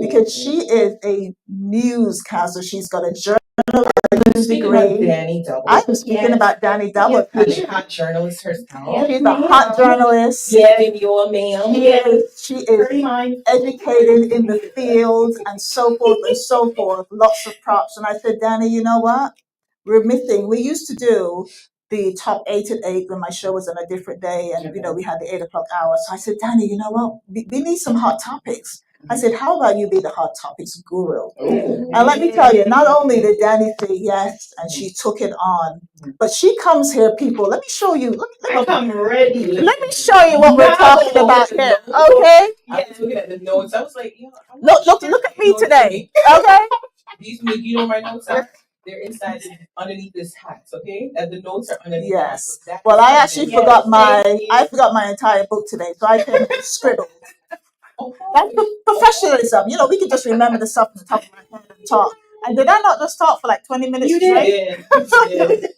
Because she is a newscaster. She's got a journalism degree. I'm speaking about Dani Double. She's a hot journalist herself. She's a hot journalist. Giving you a ma'am. She is educated in the field and so forth and so forth. Lots of props. And I said, Dani, you know what? We're missing. We used to do the top 8 at 8 when my show was on a different day, and we had the 8 o'clock hour. So I said, Dani, you know what? We need some hot topics. I said, how about you be the hot topics guru? And let me tell you, not only did Dani say yes, and she took it on, but she comes here, people. Let me show you. I'm ready. Let me show you what we're talking about here. Okay? I was looking at the notes. I was like, look at me today. Okay? You know my notes are? They're inside, underneath this hat, okay? And the notes are underneath. Yes. Well, I actually forgot my entire book today, so I can scribble. That's professionalism. We can just remember the stuff on the top of my head and talk. And did I not just talk for like 20 minutes straight? You did.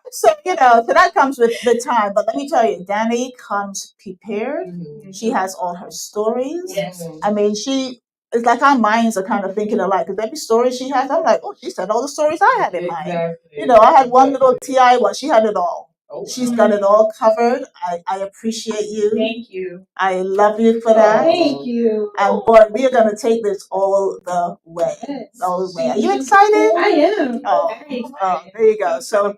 So that comes with the time. But let me tell you, Dani comes prepared. She has all her stories. Yes. I mean, it's like our minds are kind of thinking alike, because every story she has, I'm like, oh, she said all the stories I had in mind. I had one little TI one. She had it all. She's got it all covered. I appreciate you. Thank you. I love you for that. Thank you. And boy, we are going to take this all the way. Yes. All the way. Are you excited? I am. Oh, there you go. So,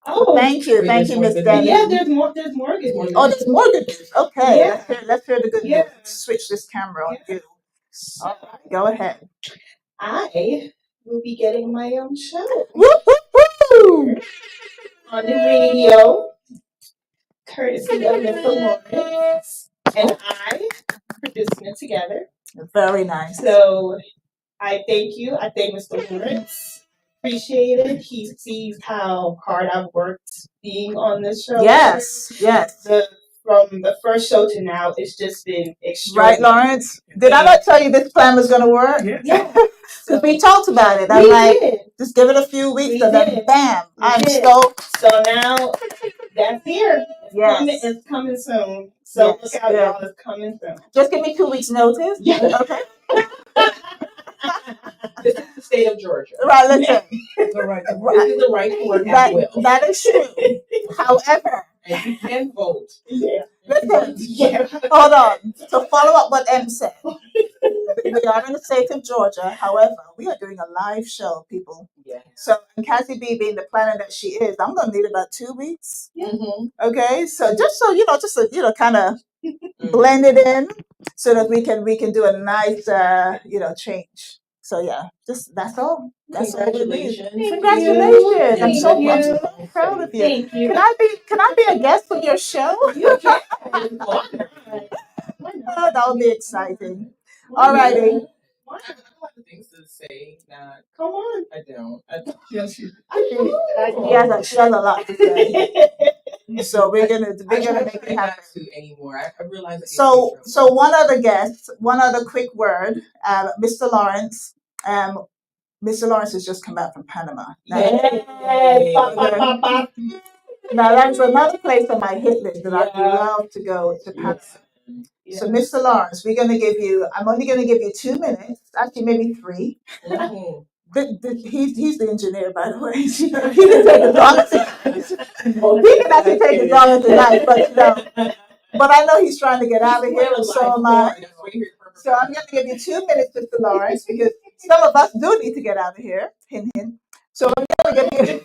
oh, thank you, Miss Dani. Yeah, there's more good news. Oh, there's more good news. Okay, Yeah. let's hear the good news. Switch this camera on you. All right, go ahead. I will be getting my own show. Woo, woo, woo! On the radio, courtesy of Mr. Lawrence and I, producing it together. Very nice. So I thank you. I thank Mr. Lawrence. Appreciate it. He sees how hard I've worked being on this show. Yes. From the first show to now, it's just been Right, extraordinary. Lawrence? Did I not tell you this plan was going to work? Yeah. Because we talked about it. I'm like, just give it a few weeks and then bam, I'm stoked. So now that's here. It's coming soon. So look out, y'all. It's coming soon. Just give me 2 weeks notice. Yeah. Okay. This is the state of Georgia. Right, listen. This is the right to work at will. That is true. However, and you can vote. Yeah. Listen. Yeah. Hold on. To follow up what M said, we are in the state of Georgia. However, we are doing a live show, people. Yeah. So, and Cazzy Bee being the planner that she is, I'm going to need about 2 weeks. Mm-hmm. Okay. So just so, kind of blend it in so that we can do a nice, change. So yeah, that's all. That's Congratulations. All. Congratulations. I'm so proud of you. Thank you. Can I be a guest on your show? You can. Oh, that would be exciting. All righty. I have a lot of things to say. Come on. I don't. Yes, she has a lot to say. So we're gonna make it happen. Anymore. I realize. So one other quick word, Mr. Lawrence. Mr. Lawrence has just come back from Panama. Yay. Now that's another place on my hit list that I'd love to go to Panama. Yes. So, Mr. Lawrence, I'm only going to give you 2 minutes, actually maybe 3. He's the engineer, by the way. He can take as long as he can actually take as long as he likes, but I know he's trying to get out of here, and so am I. So I'm going to give you 2 minutes, Mr. Lawrence, because some of us do need to get out of here. Hint, hint. So I'm going to give you.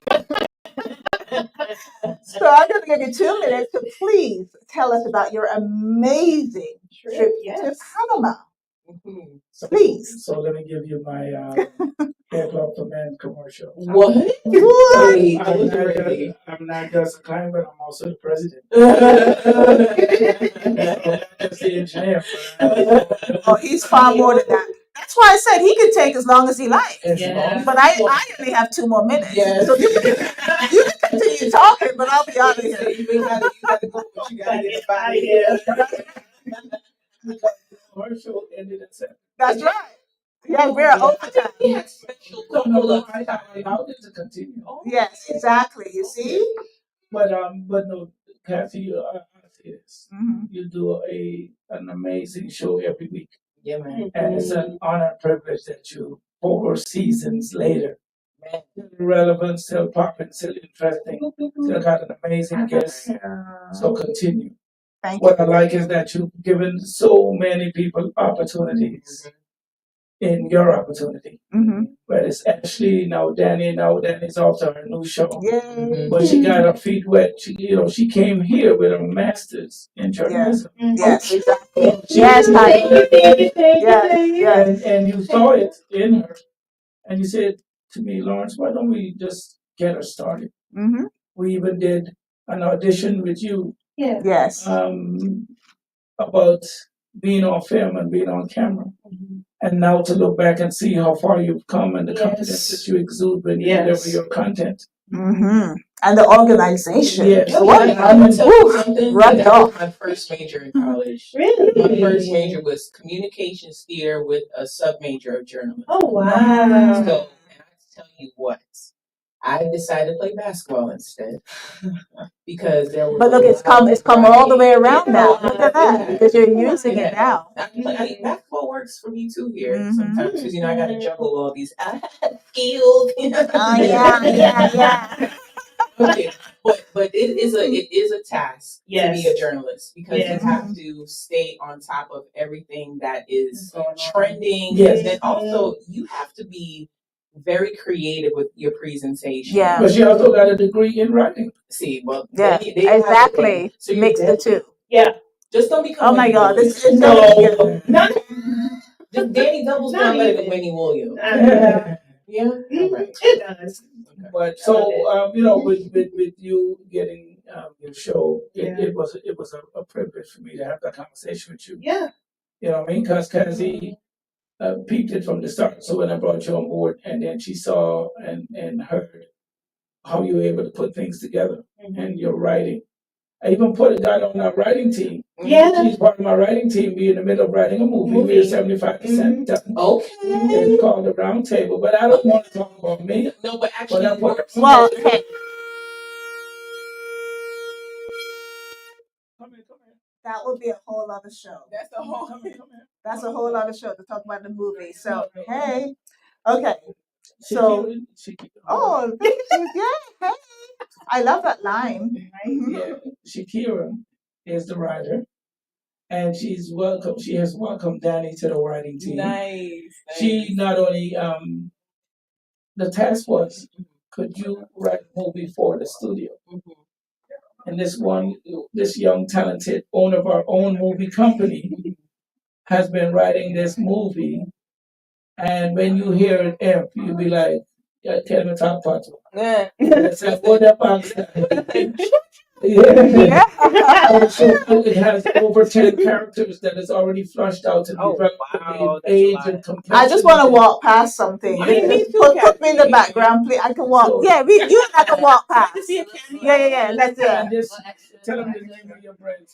So I'm going to give you 2 minutes to please tell us about your amazing trip to Panama. Please. So let me give you my Hair Club for Men commercial. What? I'm not just a client, but I'm also the president. Just the engineer. Oh, he's far more than that. That's why I said he can take as long as he likes. Yes. But I only have 2 more minutes. Yes. So you can continue talking, but I'll be out of here. You gotta go, but you gotta get out of here. The commercial ended at 7. That's right. Yeah, we're overtime. We had special I allowed it to continue. Yes, exactly. You see? But no, Cazzy, I say this. Mm-hmm. You do an amazing show every week. Yeah, man. And it's an honor and privilege that you, 4 seasons later, relevant, still popping, still interesting, still got an amazing guest. So continue. Thank What you. I like is that you've given so many people opportunities in your opportunity. Mm-hmm. But it's actually now Dani's off to her new show. Yay. But she got her feet wet. She came here with a master's in journalism. Yes, exactly. Yes, yes. And you saw it in her. And you said to me, Lawrence, why don't we just get her started? Mm-hmm. We even did an audition with you. Yes. About being on film and being on camera. And now to look back and see how far you've come and the confidence that you exude when you deliver your content. Mm-hmm. And the organization. Yes. I'm gonna tell you something. Rubbed That off. was my first major in college. Really? My first major was communications theater with a sub major of journalism. Oh wow. So, and I tell you what, I decided to play basketball instead because there was. But look, it's come all the way around now. Look at that, because you're using it now. I mean, basketball works for me too here sometimes because I got to juggle all these skills. Oh yeah. Okay, but it is a task to be a journalist because you have to stay on top of everything that is trending. Yes. And then also you have to be very creative with your presentation. Yeah. But she also got a degree in writing. See, well, Yeah, they exactly. So Mix the two. Yeah. Just don't become. Oh my God, this is no. Just Dani doubles down better than Wendy Williams. Yeah. Right. It does. But so with you getting your show, it was a privilege for me to have that conversation with you. Yeah. You know what I mean? Because Cazzy peeped it from the start. So when I brought you on board, and then she saw and heard how you were able to put things together and your writing. I even put a guy on our writing team. Yeah. She's part of my writing team. We're in the middle of writing a movie. We're 75% done. Okay. It's called The Round Table, but I don't want to talk about me. No, but actually, well, hey. Come here. That would be a whole other show. That's a whole. Come here. That's a whole other show to talk about the movie. So hey, okay. So oh, yeah, hey. I love that line. Yeah, Shakira is the writer, and she's welcome. She has welcomed Dani to the writing team. Nice. She not only the task was, could you write a movie for the studio? And this young talented owner of our own movie company has been writing this movie, and when you hear it, Ep, you'll be like, yeah, tell me top part. It's like, what about yeah. So it has over 10 characters that is already flushed out and developed in age and complexity. I just want to walk past something. Put me in the background, please. I can walk. Yeah, you and I can walk past. Yeah. Let's do it. Just tell them the name of your brand.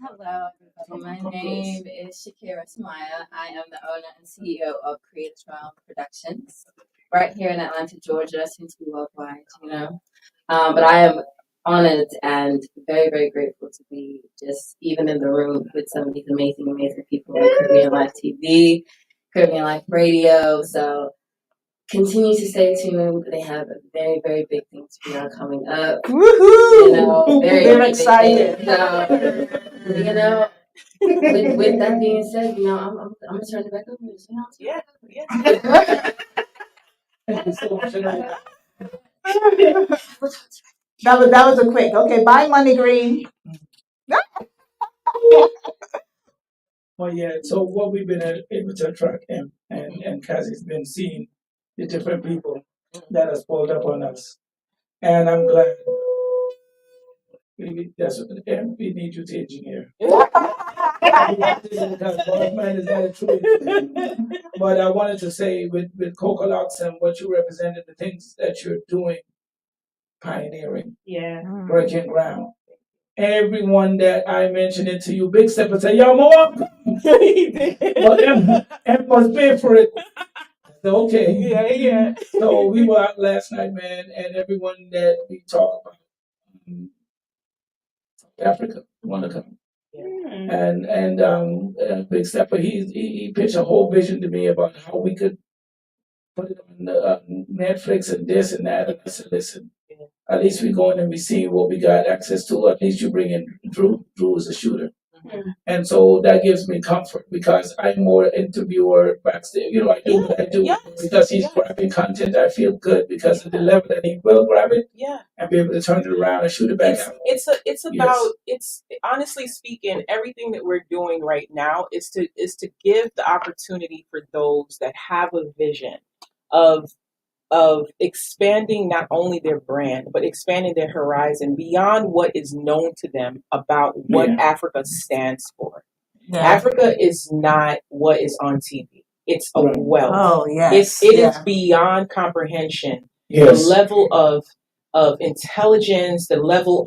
Hello, everybody. My name is Shakira Samaya. I am the owner and CEO of Creative Realm Productions. right here in Atlanta, Georgia, soon to be worldwide, you know. But I am honored and very, very grateful to be just even in the room with some of these amazing, amazing people on Caribbean Live TV, Caribbean Live Radio. So continue to stay tuned. They have very, very big things coming up. Woohoo! You know, very excited. So, you know, with that being said, you know, I'm gonna turn it back over to you. Know? Yeah. Thank you so much. That was a quick. Okay, bye, Money Green. Well, yeah. So what we've been able to attract him, and Cazzy's been seeing the different people that has pulled up on us, and I'm glad. That's what we need you to engineer. But I wanted to say with Coca-Lox and what you represented, the things that you're doing, pioneering, breaking ground. Everyone that I mentioned it to you, Big Step, and say, yo, more. But M must pay for it. Okay. Yeah. So we were out last night, man, and everyone that we talk about, Africa, want to come. And Big Stepper, he pitched a whole vision to me about how we could put it on the, Netflix and this and that. And I said, listen, at least we go in and we see what we got access to. At least you bring in Drew. Drew is a shooter. And so that gives me comfort because I'm more interviewer backstage. You know, I do what I do because he's grabbing content. I feel good because of the level that he will grab it and be able to turn it around and shoot it back out. It's about it's honestly speaking, everything that we're doing right now is to give the opportunity for those that have a vision of expanding not only their brand, but expanding their horizon beyond what is known to them about what Africa stands for. Yeah. Africa is not what is on TV. It's a wealth. Oh, yes. It is beyond comprehension. Yes. The level of intelligence, the level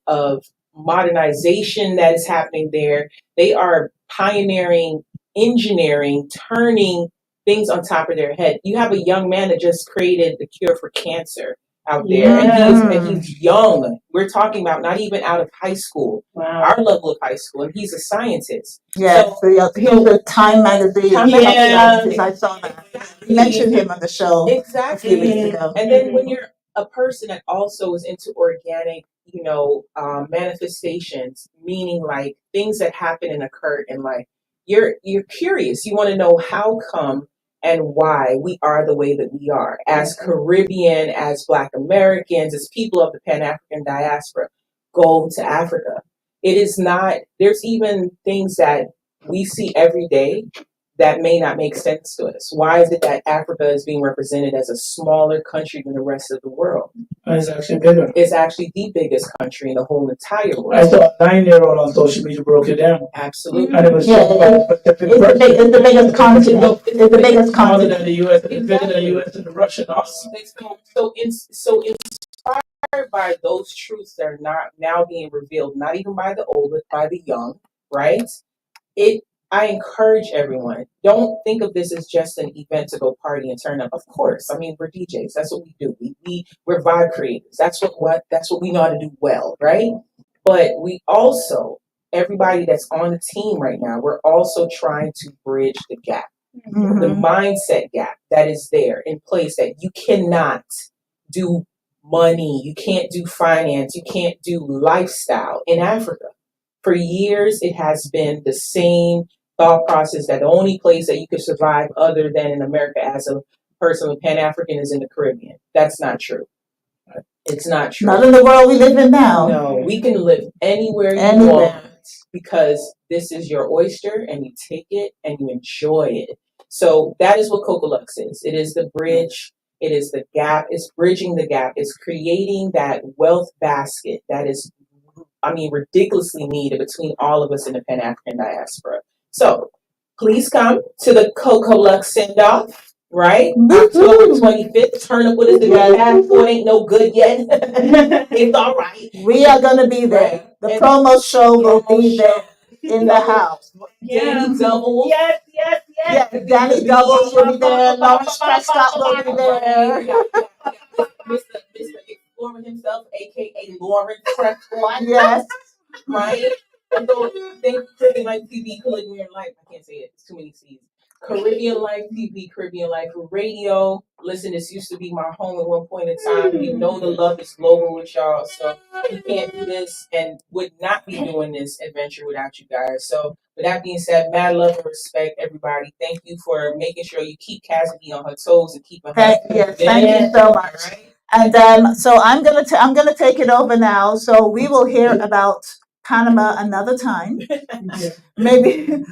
of modernization that is happening there. They are pioneering, engineering, turning things on top of their head. You have a young man that just created the cure for cancer out there, and he's young. We're talking about not even out of high school, our level of high school, and he's a scientist. Yeah, so he's the Time magazine. I saw that. You mentioned him on the show a few weeks ago. And then when you're a person that also is into organic, manifestations, meaning like things that happen and occur in life, you're curious. You want to know how come and why we are the way that we are as Caribbean, as Black Americans, as people of the Pan-African diaspora. Go to Africa. It is not, there's even things that we see every day that may not make sense to us. Why is it that Africa is being represented as a smaller country than the rest of the world? It's actually bigger. It's actually the biggest country in the whole entire world. I saw a 9-year-old on social media broke it down. Absolutely. And it was it's the biggest continent. It's the biggest continent. Than the U.S. It's bigger than the U.S. and the Russian also. So inspired by those truths that are not now being revealed, not even by the old, but by the young, right? I encourage everyone, don't think of this as just an event to go party and turn up. Of course, I mean, we're DJs. That's what we do. We're vibe creators. That's what we know how to do well, right? But we also, everybody that's on the team right now, we're also trying to bridge the gap, the mindset gap that is there in place that you cannot do money, you can't do finance, you can't do lifestyle in Africa. For years, it has been the same thought process that the only place that you could survive other than in America as a person with Pan-African is in the Caribbean. That's not true. It's not true. Not in the world we live in now. No, we can live anywhere you want because this is your oyster and you take it and you enjoy it. So that is what Coca-Lux is. It is the bridge. It is the gap. It's bridging the gap. It's creating that wealth basket that is, ridiculously needed between all of us in the Pan-African diaspora. So please come to the Coca-Lux send-off, right? October 25th. Turn up with us if your passport ain't no good yet. It's all right. We are going to be there. The promo show will be there. in the house. Dani Doubles. Yes. Yeah, Dani Doubles will be there. Lawrence Prescott will be there. Mr. Explorer himself, aka Lawrence Prescott. Yes. Right? And so thank Caribbean Life TV, Caribbean Life. I can't say it. It's too many C's. Caribbean Life TV, Caribbean Life Radio. Listen, this used to be my home at one point in time. You know the love is global with y'all. So we can't do this and would not be doing this adventure without you guys. So with that being said, mad love and respect, everybody. Thank you for making sure you keep Cazzy Bee on her toes and keeping her. Thank you so much. Right? And so I'm gonna take it over now. So we will hear about Panama another time. Maybe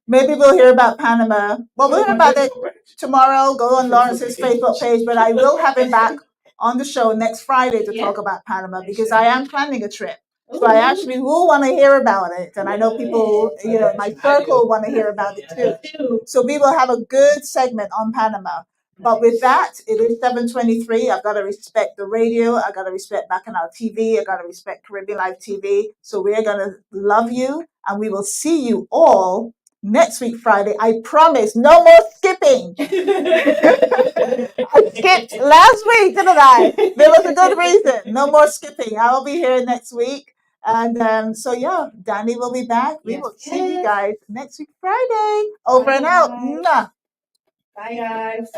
we'll hear about Panama. Well, we'll hear about it tomorrow. Go on Lawrence's Facebook page, but I will have him back on the show next Friday to talk about Panama because I am planning a trip. So I actually will want to hear about it, and I know people, my circle want to hear about it too. So we will have a good segment on Panama. But with that, it is 7:23. I've got to respect the radio. I got to respect Bacchanal TV. I got to respect Caribbean Live TV. So we're gonna love you, and we will see you all next week Friday. I promise, no more skipping. I skipped last week, didn't I? There was a good reason. No more skipping. I will be here next week. And so yeah, Dani will be back. We will see you guys next week Friday. Over and out. Mwah. Bye, guys.